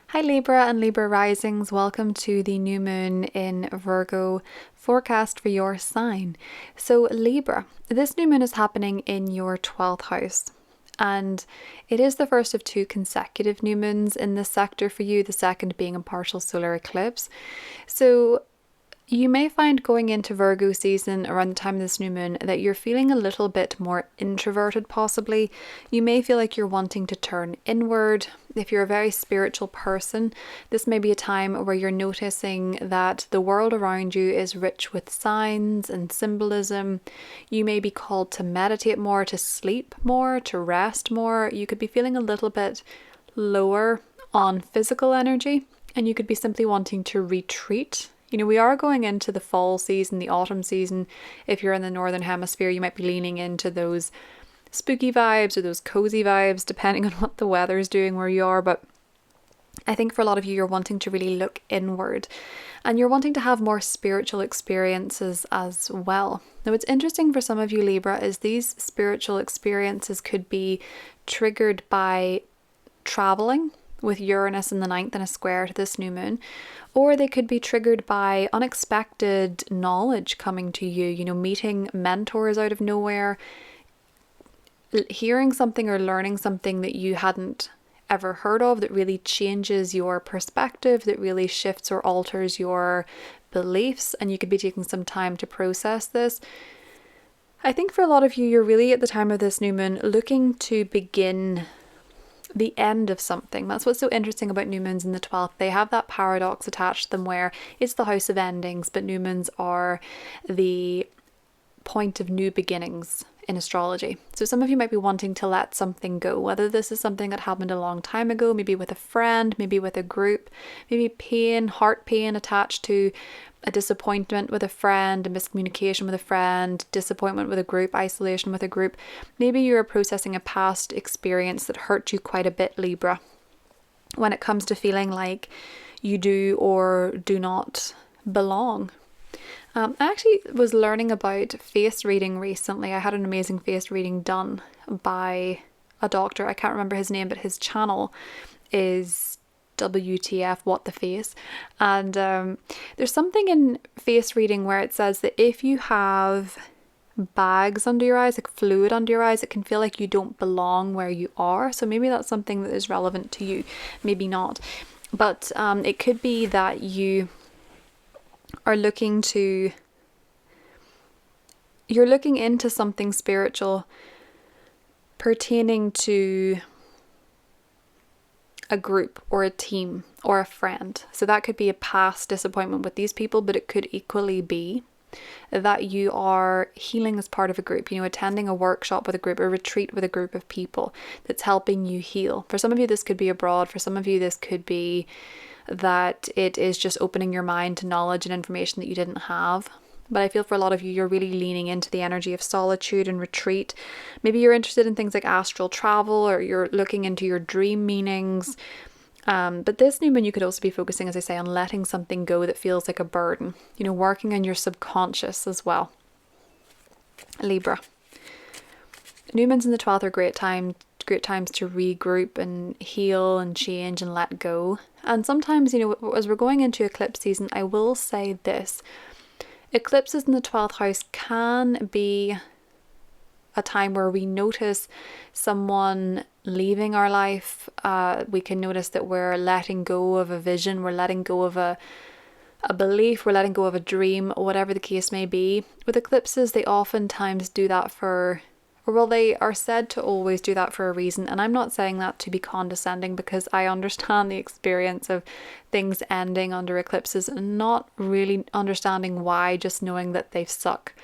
Hi Libra and Libra risings, welcome to the new moon in Virgo forecast for your sign. So Libra, this new moon is happening in your 12th house, and it is the first of 2 consecutive new moons in this sector for you, the second being a partial solar eclipse. So you may find going into Virgo season around the time of this new moon that you're feeling a little bit more introverted possibly. You may feel like you're wanting to turn inward. If you're a very spiritual person, this may be a time where you're noticing that the world around you is rich with signs and symbolism. You may be called to meditate more, to sleep more, to rest more. You could be feeling a little bit lower on physical energy, and you could be simply wanting to retreat. You know, we are going into the fall season, the autumn season. If you're in the northern hemisphere, you might be leaning into those spooky vibes or those cozy vibes, depending on what the weather is doing where you are. But I think for a lot of you, you're wanting to really look inward, and you're wanting to have more spiritual experiences as well. Now, what's interesting for some of you, Libra, is these spiritual experiences could be triggered by traveling, with Uranus in the 9th and a square to this new moon, or they could be triggered by unexpected knowledge coming to you, you know, meeting mentors out of nowhere, hearing something or learning something that you hadn't ever heard of that really changes your perspective, that really shifts or alters your beliefs, and you could be taking some time to process this. I think for a lot of you, you're really at the time of this new moon looking to begin the end of something. That's what's so interesting about new moons in the 12th. They have that paradox attached to them where it's the house of endings, but new moons are the point of new beginnings in astrology. So some of you might be wanting to let something go, whether this is something that happened a long time ago, maybe with a friend, maybe with a group, maybe pain, heart pain attached to a disappointment with a friend, a miscommunication with a friend, disappointment with a group, isolation with a group. Maybe you're processing a past experience that hurt you quite a bit, Libra, when it comes to feeling like you do or do not belong. I actually was learning about face reading recently. I had an amazing face reading done by a doctor. I can't remember his name, but his channel is WTF, what the face. And there's something in face reading where it says that if you have bags under your eyes, like fluid under your eyes, it can feel like you don't belong where you are. So maybe that's something that is relevant to you, maybe not. But it could be that you are looking into something spiritual pertaining to a group or a team or a friend. So that could be a past disappointment with these people, but it could equally be that you are healing as part of a group, attending a workshop with a group, a retreat with a group of people that's helping you heal. For some of you, this could be abroad. For some of you, this could be that it is just opening your mind to knowledge and information that you didn't have. But I feel for a lot of you, you're really leaning into the energy of solitude and retreat. Maybe you're interested in things like astral travel, or you're looking into your dream meanings. But this new moon, you could also be focusing, as I say, on letting something go that feels like a burden. Working on your subconscious as well. Libra. New moons in the 12th are great times to regroup and heal and change and let go. And sometimes, as we're going into eclipse season, I will say this. Eclipses in the 12th house can be a time where we notice someone leaving our life. We can notice that we're letting go of a vision, we're letting go of a belief, we're letting go of a dream, whatever the case may be. With eclipses, they oftentimes do that they are said to always do that for a reason. And I'm not saying that to be condescending, because I understand the experience of things ending under eclipses and not really understanding why, just knowing that they suck.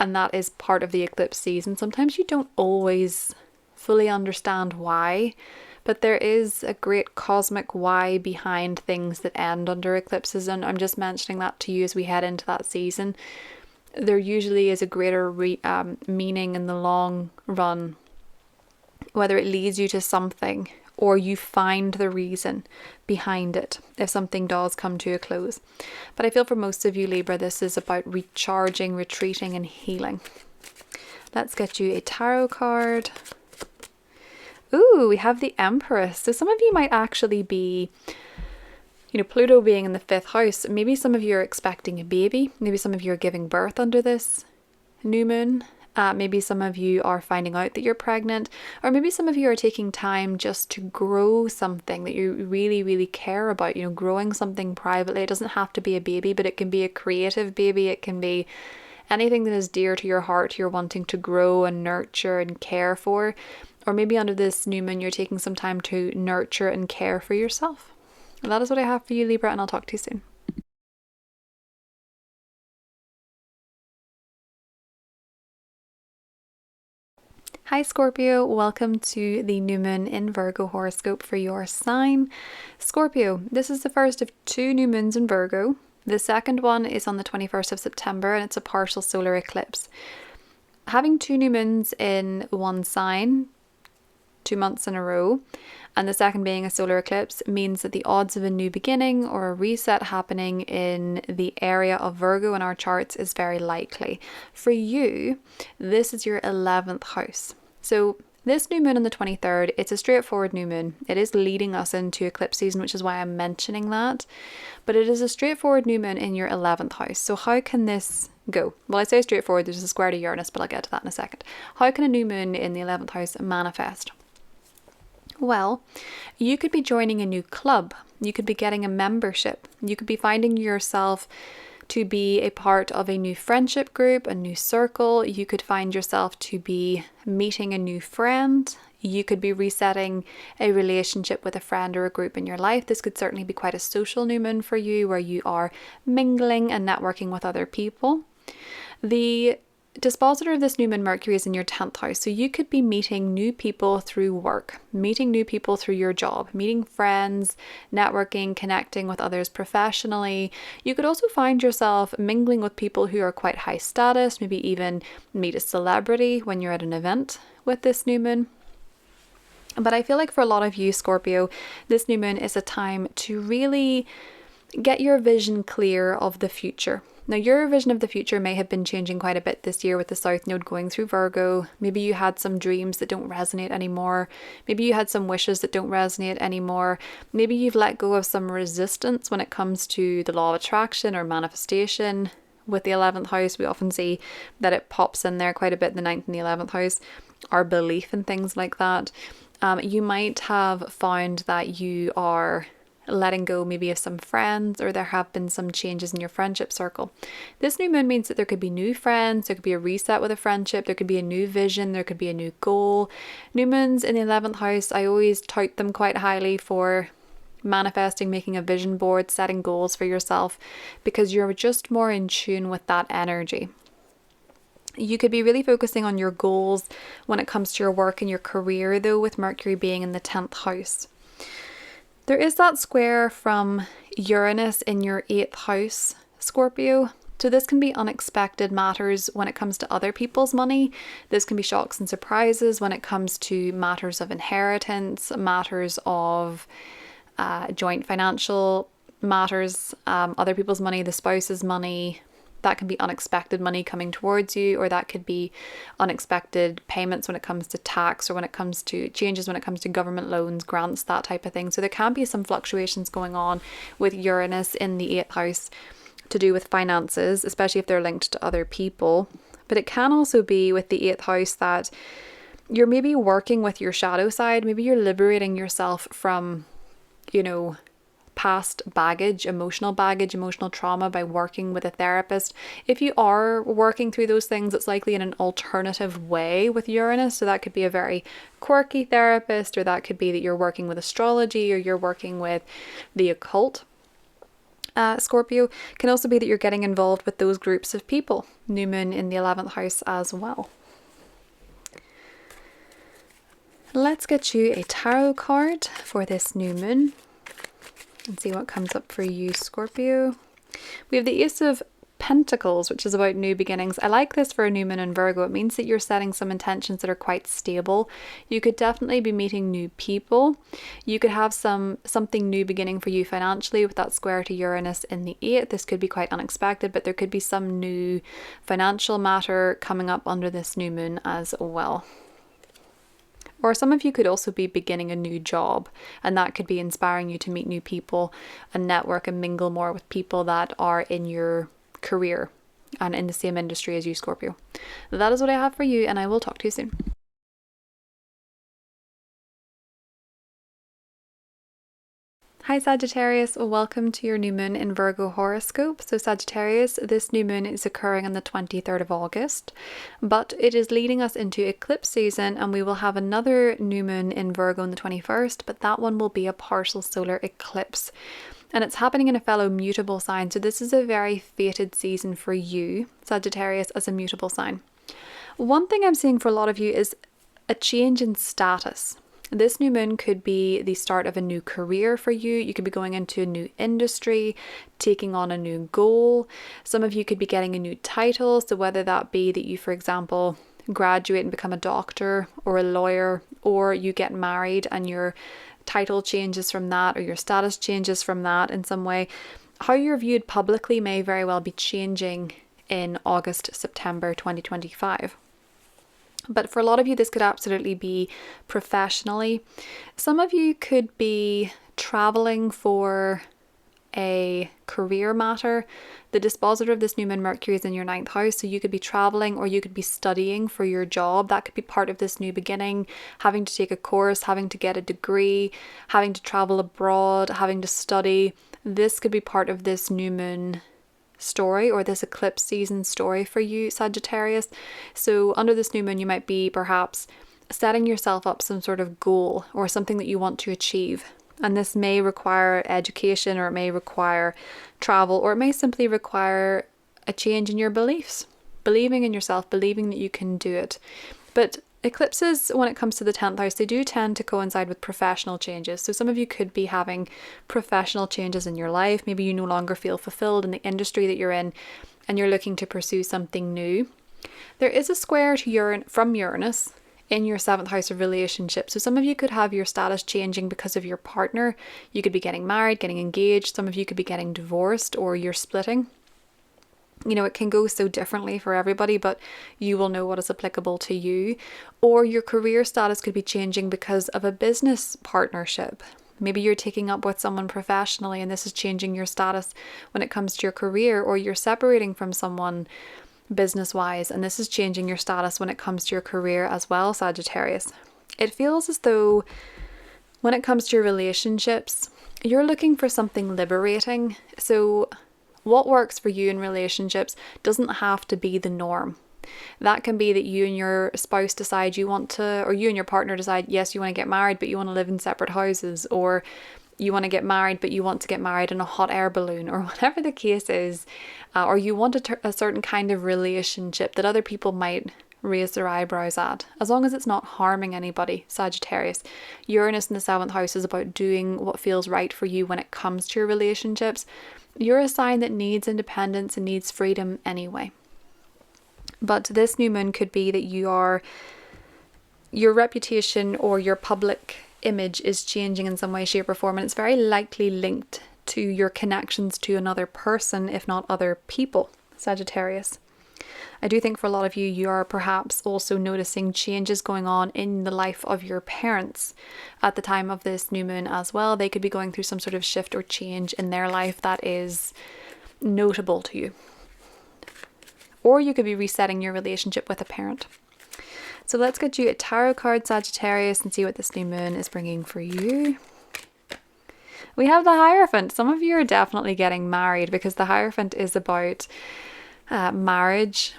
And that is part of the eclipse season. Sometimes you don't always fully understand why, but there is a great cosmic why behind things that end under eclipses. And I'm just mentioning that to you as we head into that season. There usually is a greater meaning in the long run, whether it leads you to something or you find the reason behind it if something does come to a close. But I feel for most of you, Libra, this is about recharging, retreating and healing. Let's get you a tarot card. Ooh, we have the Empress. So some of you might actually be, Pluto being in the 5th house. Maybe some of you are expecting a baby. Maybe some of you are giving birth under this new moon. Maybe some of you are finding out that you're pregnant, or maybe some of you are taking time just to grow something that you really, really care about, growing something privately. It doesn't have to be a baby, but it can be a creative baby. It can be anything that is dear to your heart, you're wanting to grow and nurture and care for. Or maybe under this new moon, you're taking some time to nurture and care for yourself. And that is what I have for you, Libra, and I'll talk to you soon. Hi Scorpio, welcome to the new moon in Virgo horoscope for your sign. Scorpio, this is the first of 2 new moons in Virgo. The second one is on the 21st of September and it's a partial solar eclipse. Having 2 new moons in one sign, 2 months in a row, and the second being a solar eclipse, means that the odds of a new beginning or a reset happening in the area of Virgo in our charts is very likely. For you, this is your 11th house. So this new moon on the 23rd, it's a straightforward new moon. It is leading us into eclipse season, which is why I'm mentioning that. But it is a straightforward new moon in your 11th house. So how can this go? Well, I say straightforward, there's a square to Uranus, but I'll get to that in a second. How can a new moon in the 11th house manifest? Well, you could be joining a new club. You could be getting a membership. You could be finding yourself to be a part of a new friendship group, a new circle. You could find yourself to be meeting a new friend. You could be resetting a relationship with a friend or a group in your life. This could certainly be quite a social new moon for you, where you are mingling and networking with other people. The dispositor of this new moon, Mercury, is in your 10th house. So you could be meeting new people through work, meeting new people through your job, meeting friends, networking, connecting with others professionally. You could also find yourself mingling with people who are quite high status, maybe even meet a celebrity when you're at an event with this new moon. But I feel like for a lot of you, Scorpio, this new moon is a time to really get your vision clear of the future. Now, your vision of the future may have been changing quite a bit this year with the South Node going through Virgo. Maybe you had some dreams that don't resonate anymore. Maybe you had some wishes that don't resonate anymore. Maybe you've let go of some resistance when it comes to the law of attraction or manifestation. With the 11th house, we often see that it pops in there quite a bit, the 9th and the 11th house, our belief in things like that. You might have found that you are letting go maybe of some friends, or there have been some changes in your friendship circle. This new moon means that there could be new friends, there could be a reset with a friendship, there could be a new vision, there could be a new goal. New moons in the 11th house, I always tout them quite highly for manifesting, making a vision board, setting goals for yourself, because you're just more in tune with that energy. You could be really focusing on your goals when it comes to your work and your career, though, with Mercury being in the 10th house. There is that square from Uranus in your 8th house, Scorpio. So this can be unexpected matters when it comes to other people's money. This can be shocks and surprises when it comes to matters of inheritance, matters of joint financial matters, other people's money, the spouse's money. That can be unexpected money coming towards you, or that could be unexpected payments when it comes to tax, or when it comes to changes when it comes to government loans, grants, that type of thing. So there can be some fluctuations going on with Uranus in the 8th house to do with finances, especially if they're linked to other people. But it can also be with the 8th house that you're maybe working with your shadow side. Maybe you're liberating yourself from, past baggage, emotional trauma by working with a therapist. If you are working through those things, it's likely in an alternative way with Uranus. So that could be a very quirky therapist, or that could be that you're working with astrology, or you're working with the occult. Scorpio can also be that you're getting involved with those groups of people. New moon in the 11th house as well. Let's get you a tarot card for this new moon and see what comes up for you, Scorpio. We have the Ace of Pentacles, which is about new beginnings. I like this for a new moon in Virgo. It means that you're setting some intentions that are quite stable. You could definitely be meeting new people. You could have something new beginning for you financially with that square to Uranus in the 8th. This could be quite unexpected, but there could be some new financial matter coming up under this new moon as well. Or some of you could also be beginning a new job, and that could be inspiring you to meet new people and network and mingle more with people that are in your career and in the same industry as you, Scorpio. That is what I have for you, and I will talk to you soon. Hi Sagittarius, welcome to your new moon in Virgo horoscope. So Sagittarius, this new moon is occurring on the 23rd of August, but it is leading us into eclipse season, and we will have another new moon in Virgo on the 21st, but that one will be a partial solar eclipse. And it's happening in a fellow mutable sign. So this is a very fated season for you, Sagittarius, as a mutable sign. One thing I'm seeing for a lot of you is a change in status. This new moon could be the start of a new career for you. You could be going into a new industry, taking on a new goal. Some of you could be getting a new title. So whether that be that you, for example, graduate and become a doctor or a lawyer, or you get married and your title changes from that, or your status changes from that in some way. How you're viewed publicly may very well be changing in August, September 2025. But for a lot of you, this could absolutely be professionally. Some of you could be traveling for a career matter. The dispositor of this new moon, Mercury, is in your 9th house. So you could be traveling, or you could be studying for your job. That could be part of this new beginning, having to take a course, having to get a degree, having to travel abroad, having to study. This could be part of this new moon story, or this eclipse season story for you, Sagittarius. So under this new moon, you might be perhaps setting yourself up some sort of goal or something that you want to achieve. And this may require education, or it may require travel, or it may simply require a change in your beliefs, believing in yourself, believing that you can do it. But eclipses, when it comes to the 10th house, they do tend to coincide with professional changes. So some of you could be having professional changes in your life. Maybe you no longer feel fulfilled in the industry that you're in, and you're looking to pursue something new. There is a square to from Uranus in your 7th house of relationships. So some of you could have your status changing because of your partner. You could be getting married, getting engaged. Some of you could be getting divorced, or you're splitting. It can go so differently for everybody, but you will know what is applicable to you. Or your career status could be changing because of a business partnership. Maybe you're taking up with someone professionally, and this is changing your status when it comes to your career, or you're separating from someone business-wise, and this is changing your status when it comes to your career as well, Sagittarius. It feels as though when it comes to your relationships, you're looking for something liberating. So what works for you in relationships doesn't have to be the norm. That can be that you and your spouse decide you want to, or you and your partner decide, yes, you want to get married, but you want to live in separate houses, or you want to get married, but you want to get married in a hot air balloon, or whatever the case is, or you want a certain kind of relationship that other people might raise their eyebrows at, as long as it's not harming anybody, Sagittarius. Uranus in the 7th house is about doing what feels right for you when it comes to your relationships. You're a sign that needs independence and needs freedom anyway. But this new moon could be that your reputation or your public image is changing in some way, shape or form, and it's very likely linked to your connections to another person, if not other people, Sagittarius. I do think for a lot of you, you are perhaps also noticing changes going on in the life of your parents at the time of this new moon as well. They could be going through some sort of shift or change in their life that is notable to you. Or you could be resetting your relationship with a parent. So let's get you a tarot card, Sagittarius, and see what this new moon is bringing for you. We have the Hierophant. Some of you are definitely getting married because the Hierophant is about marriage.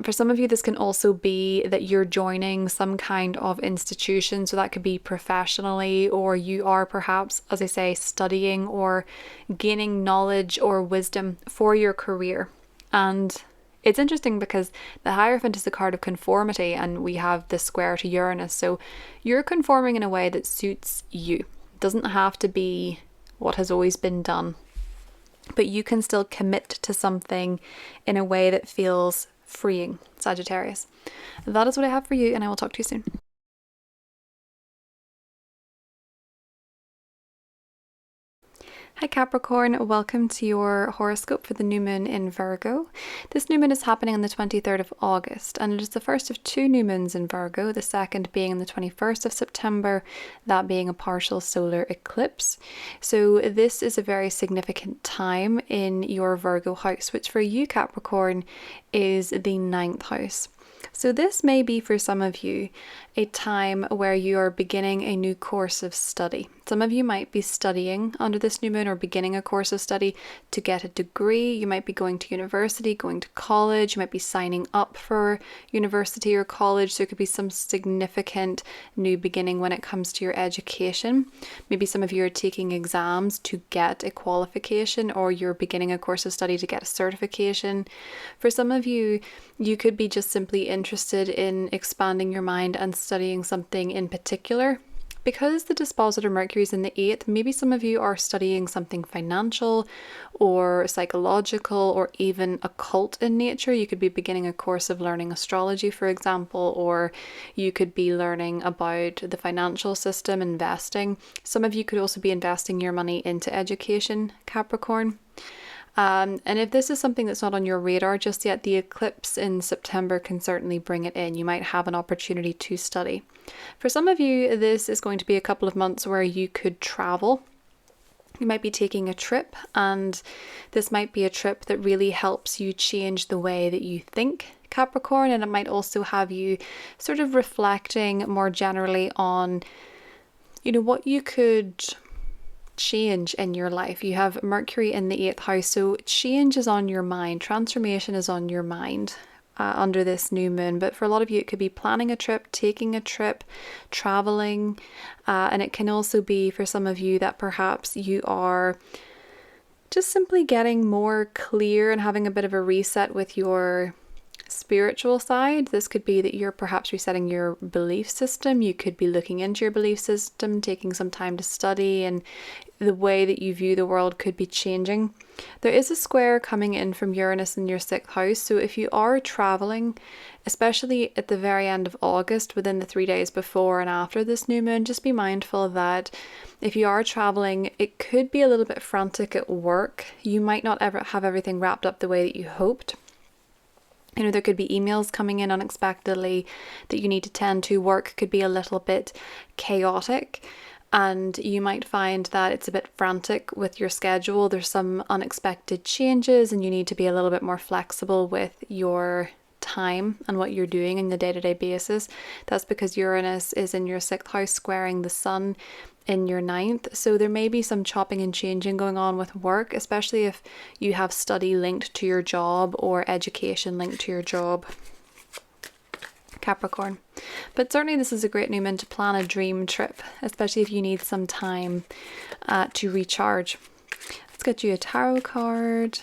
For some of you, this can also be that you're joining some kind of institution. So that could be professionally, or you are perhaps, as I say, studying or gaining knowledge or wisdom for your career. And it's interesting because the Hierophant is the card of conformity, and we have the square to Uranus. So you're conforming in a way that suits you. It doesn't have to be what has always been done, but you can still commit to something in a way that feels freeing, Sagittarius. That is what I have for you, and I will talk to you soon. Hi Capricorn, welcome to your horoscope for the new moon in Virgo. This new moon is happening on the 23rd of August, and it is the first of two new moons in Virgo, the second being on the 21st of September, that being a partial solar eclipse. So this is a very significant time in your Virgo house, which for you Capricorn is the 9th house. So this may be for some of you a time where you are beginning a new course of study. Some of you might be studying under this new moon or beginning a course of study to get a degree. You might be going to university, going to college. You might be signing up for university or college. So it could be some significant new beginning when it comes to your education. Maybe some of you are taking exams to get a qualification, or you're beginning a course of study to get a certification. For some of you, you could be just simply interested in expanding your mind and studying something in particular. Because the dispositor Mercury is in the 8th, maybe some of you are studying something financial or psychological or even occult in nature. You could be beginning a course of learning astrology, for example, or you could be learning about the financial system, investing. Some of you could also be investing your money into education, Capricorn. And if this is something that's not on your radar just yet, the eclipse in September can certainly bring it in. You might have an opportunity to study. For some of you, this is going to be a couple of months where you could travel. You might be taking a trip, and this might be a trip that really helps you change the way that you think, Capricorn, and it might also have you sort of reflecting more generally on, what you could change in your life. You have Mercury in the 8th house, so change is on your mind, transformation is on your mind under this new moon. But for a lot of you, it could be planning a trip, taking a trip, traveling, and it can also be for some of you that perhaps you are just simply getting more clear and having a bit of a reset with your spiritual side. This could be that you're perhaps resetting your belief system. You could be looking into your belief system, taking some time to study, and the way that you view the world could be changing. There is a square coming in from Uranus in your 6th house, so if you are traveling, especially at the very end of August, within the 3 days before and after this new moon, just be mindful that if you are traveling, it could be a little bit frantic at work. You might not ever have everything wrapped up the way that you hoped. There could be emails coming in unexpectedly that you need to tend to. Work could be a little bit chaotic, and you might find that it's a bit frantic with your schedule. There's some unexpected changes, and you need to be a little bit more flexible with your time and what you're doing on the day-to-day basis. That's because Uranus is in your 6th house squaring the sun in your 9th, so there may be some chopping and changing going on with work, especially if you have study linked to your job or education linked to your job. Capricorn. But certainly this is a great new moon to plan a dream trip, especially if you need some time to recharge. Let's get you a tarot card.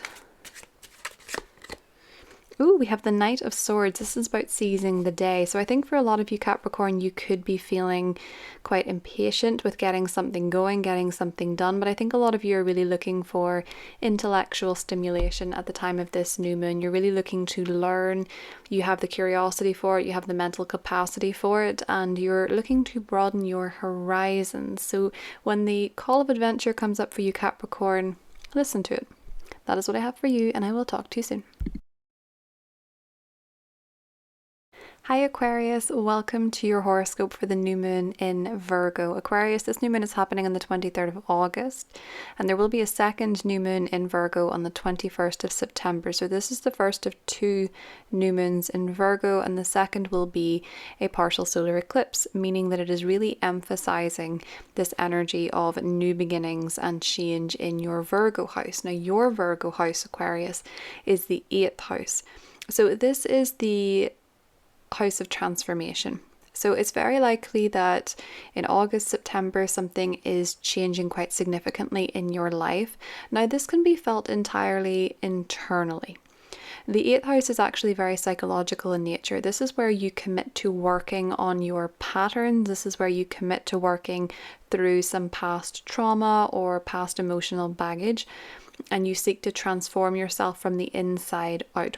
Ooh, we have the Knight of Swords. This is about seizing the day. So I think for a lot of you Capricorn, you could be feeling quite impatient with getting something going, getting something done. But I think a lot of you are really looking for intellectual stimulation at the time of this new moon. You're really looking to learn. You have the curiosity for it. You have the mental capacity for it. And you're looking to broaden your horizons. So when the call of adventure comes up for you Capricorn, listen to it. That is what I have for you, and I will talk to you soon. Hi Aquarius, welcome to your horoscope for the new moon in Virgo. Aquarius, this new moon is happening on the 23rd of August, and there will be a second new moon in Virgo on the 21st of September. So this is the first of two new moons in Virgo, and the second will be a partial solar eclipse, meaning that it is really emphasizing this energy of new beginnings and change in your Virgo house. Now your Virgo house, Aquarius, is the 8th house. So this is the house of transformation. So it's very likely that in August, September, something is changing quite significantly in your life. Now, this can be felt entirely internally. The 8th house is actually very psychological in nature. This is where you commit to working on your patterns. This is where you commit to working through some past trauma or past emotional baggage, and you seek to transform yourself from the inside out.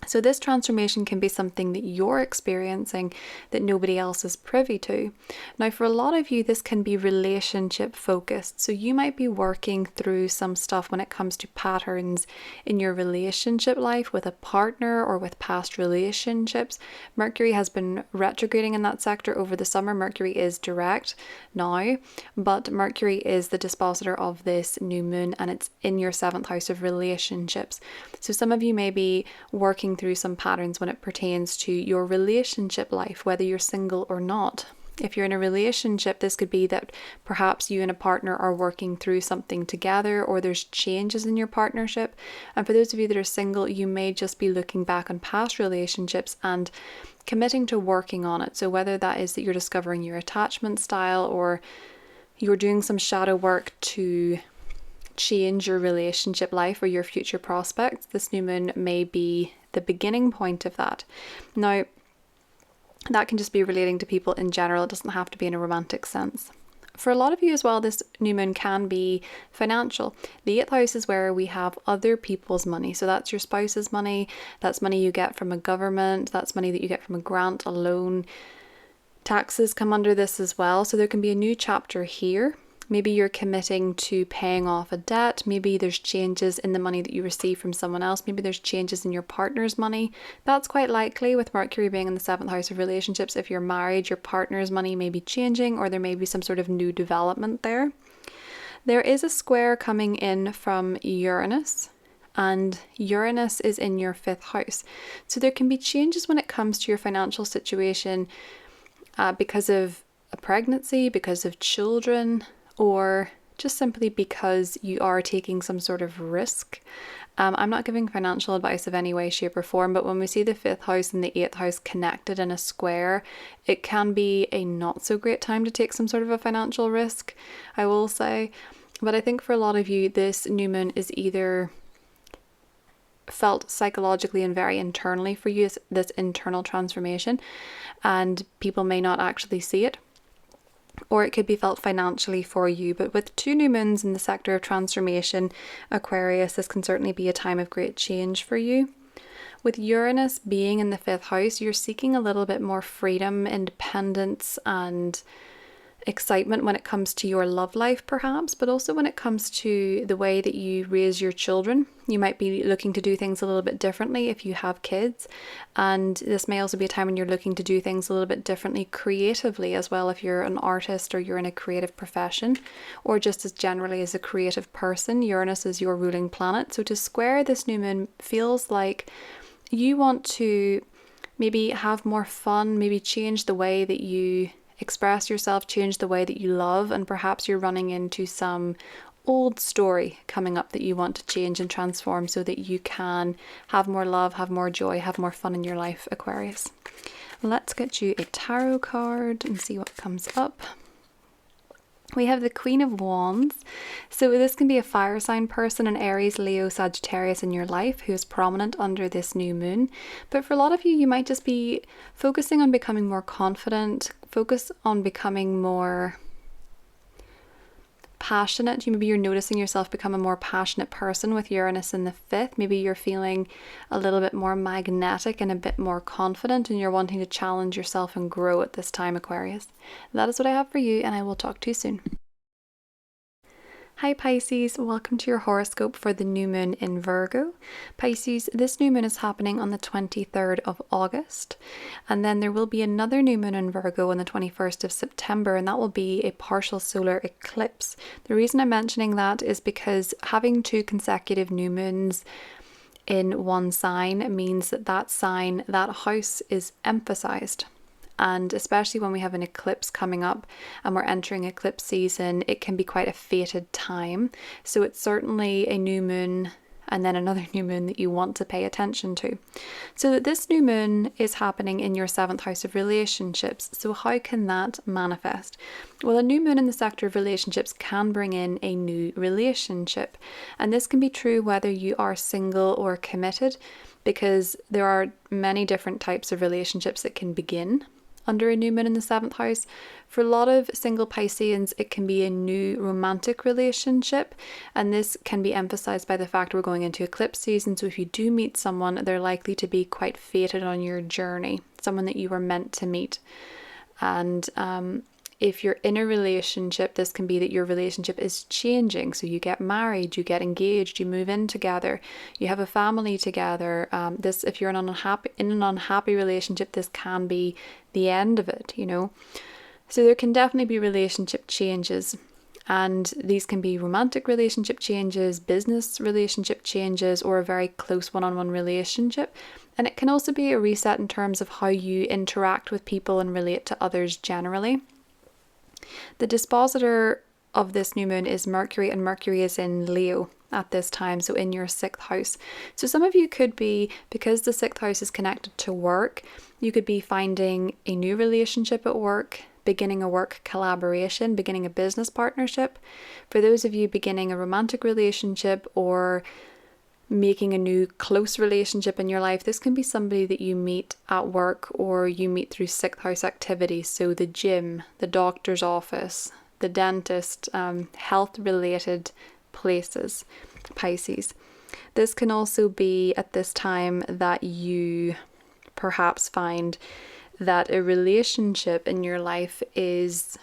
So this transformation can be something that you're experiencing that nobody else is privy to. Now, for a lot of you, this can be relationship focused. So you might be working through some stuff when it comes to patterns in your relationship life with a partner or with past relationships. Mercury has been retrograding in that sector over the summer. Mercury is direct now, but Mercury is the dispositor of this new moon, and it's in your 7th house of relationships. So some of you may be working through some patterns when it pertains to your relationship life, whether you're single or not. If you're in a relationship, this could be that perhaps you and a partner are working through something together, or there's changes in your partnership. And for those of you that are single, you may just be looking back on past relationships and committing to working on it. So whether that is that you're discovering your attachment style, or you're doing some shadow work to change your relationship life or your future prospects, this new moon may be the beginning point of that. Now, that can just be relating to people in general. It doesn't have to be in a romantic sense. For a lot of you as well, this new moon can be financial. The 8th house is where we have other people's money. So that's your spouse's money. That's money you get from a government. That's money that you get from a grant, a loan. Taxes come under this as well. So there can be a new chapter here. Maybe you're committing to paying off a debt. Maybe there's changes in the money that you receive from someone else. Maybe there's changes in your partner's money. That's quite likely with Mercury being in the 7th house of relationships. If you're married, your partner's money may be changing, or there may be some sort of new development there. There is a square coming in from Uranus, and Uranus is in your 5th house. So there can be changes when it comes to your financial situation because of a pregnancy, because of children, or just simply because you are taking some sort of risk. I'm not giving financial advice of any way, shape or form, but when we see the 5th house and the 8th house connected in a square, it can be a not so great time to take some sort of a financial risk, I will say. But I think for a lot of you, this new moon is either felt psychologically and very internally for you, this internal transformation, and people may not actually see it, or it could be felt financially for you. But with two new moons in the sector of transformation, Aquarius, this can certainly be a time of great change for you. With Uranus being in the 5th house, you're seeking a little bit more freedom, independence, and excitement when it comes to your love life perhaps, but also when it comes to the way that you raise your children. You might be looking to do things a little bit differently if you have kids, and this may also be a time when you're looking to do things a little bit differently creatively as well, if you're an artist or you're in a creative profession, or just as generally as a creative person. Uranus is your ruling planet, so to square this new moon feels like you want to maybe have more fun, maybe change the way that you express yourself, change the way that you love, and perhaps you're running into some old story coming up that you want to change and transform so that you can have more love, have more joy, have more fun in your life, Aquarius. Let's get you a tarot card and see what comes up. We have the Queen of Wands. So this can be a fire sign person, an Aries, Leo, Sagittarius in your life who is prominent under this new moon. But for a lot of you, you might just be focusing on becoming more confident, focus on becoming more passionate. Maybe you're noticing yourself become a more passionate person with Uranus in the 5th. Maybe you're feeling a little bit more magnetic and a bit more confident, and you're wanting to challenge yourself and grow at this time, Aquarius. That is what I have for you, and I will talk to you soon. Hi Pisces, welcome to your horoscope for the new moon in Virgo. Pisces, this new moon is happening on the 23rd of August, and then there will be another new moon in Virgo on the 21st of September, and that will be a partial solar eclipse. The reason I'm mentioning that is because having 2 consecutive new moons in one sign means that that sign, that house is emphasized. And especially when we have an eclipse coming up and we're entering eclipse season, it can be quite a fated time. So it's certainly a new moon and then another new moon that you want to pay attention to. So this new moon is happening in your 7th house of relationships. So how can that manifest? Well, a new moon in the sector of relationships can bring in a new relationship. And this can be true whether you are single or committed, because there are many different types of relationships that can begin under a new moon in the 7th house. For a lot of single Pisceans, it can be a new romantic relationship, and this can be emphasized by the fact we're going into eclipse season. So if you do meet someone, they're likely to be quite fated on your journey, someone that you were meant to meet. And if you're in a relationship, this can be that your relationship is changing. So you get married, you get engaged, you move in together, you have a family together. If you're in an unhappy relationship, this can be the end of it, you know. So there can definitely be relationship changes. And these can be romantic relationship changes, business relationship changes, or a very close one-on-one relationship. And it can also be a reset in terms of how you interact with people and relate to others generally. The dispositor of this new moon is Mercury, and Mercury is in Leo at this time, so in your 6th house. So some of you could be, because the 6th house is connected to work, you could be finding a new relationship at work, beginning a work collaboration, beginning a business partnership. For those of you beginning a romantic relationship or making a new close relationship in your life, this can be somebody that you meet at work or you meet through 6th house activities. So the gym, the doctor's office, the dentist, health related places, Pisces. This can also be at this time that you perhaps find that a relationship in your life is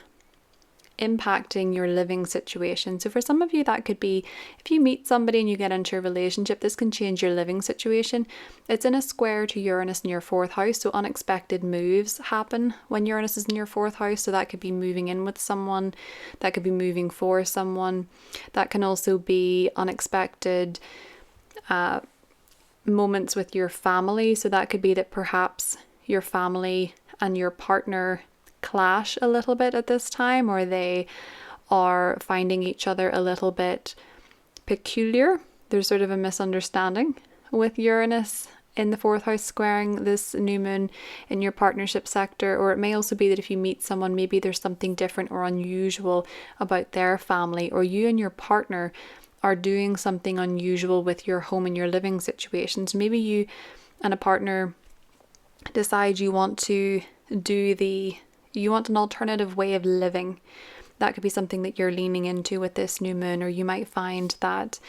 impacting your living situation. So for some of you, that could be if you meet somebody and you get into a relationship, this can change your living situation. It's in a square to Uranus in your 4th house, so unexpected moves happen when Uranus is in your 4th house. So that could be moving in with someone, that could be moving for someone, that can also be unexpected moments with your family. So that could be that perhaps your family and your partner clash a little bit at this time, or they are finding each other a little bit peculiar. There's sort of a misunderstanding with Uranus in the 4th house squaring this new moon in your partnership sector. Or it may also be that if you meet someone, maybe there's something different or unusual about their family, or you and your partner are doing something unusual with your home and your living situations. Maybe you and a partner decide you want an alternative way of living. That could be something that you're leaning into with this new moon. Or you might find that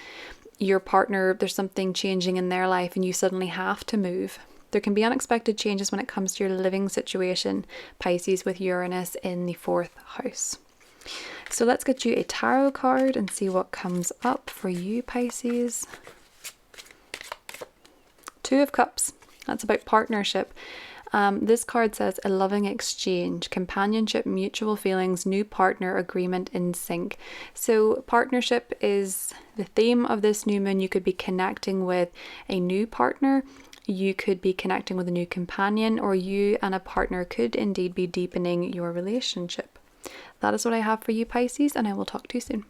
your partner, there's something changing in their life and you suddenly have to move. There can be unexpected changes when it comes to your living situation, Pisces, with Uranus in the 4th house. So let's get you a tarot card and see what comes up for you, Pisces. 2 of Cups. That's about partnership. This card says a loving exchange, companionship, mutual feelings, new partner, agreement, in sync. So partnership is the theme of this new moon. You could be connecting with a new partner, you could be connecting with a new companion, or you and a partner could indeed be deepening your relationship. That is what I have for you, Pisces, and I will talk to you soon.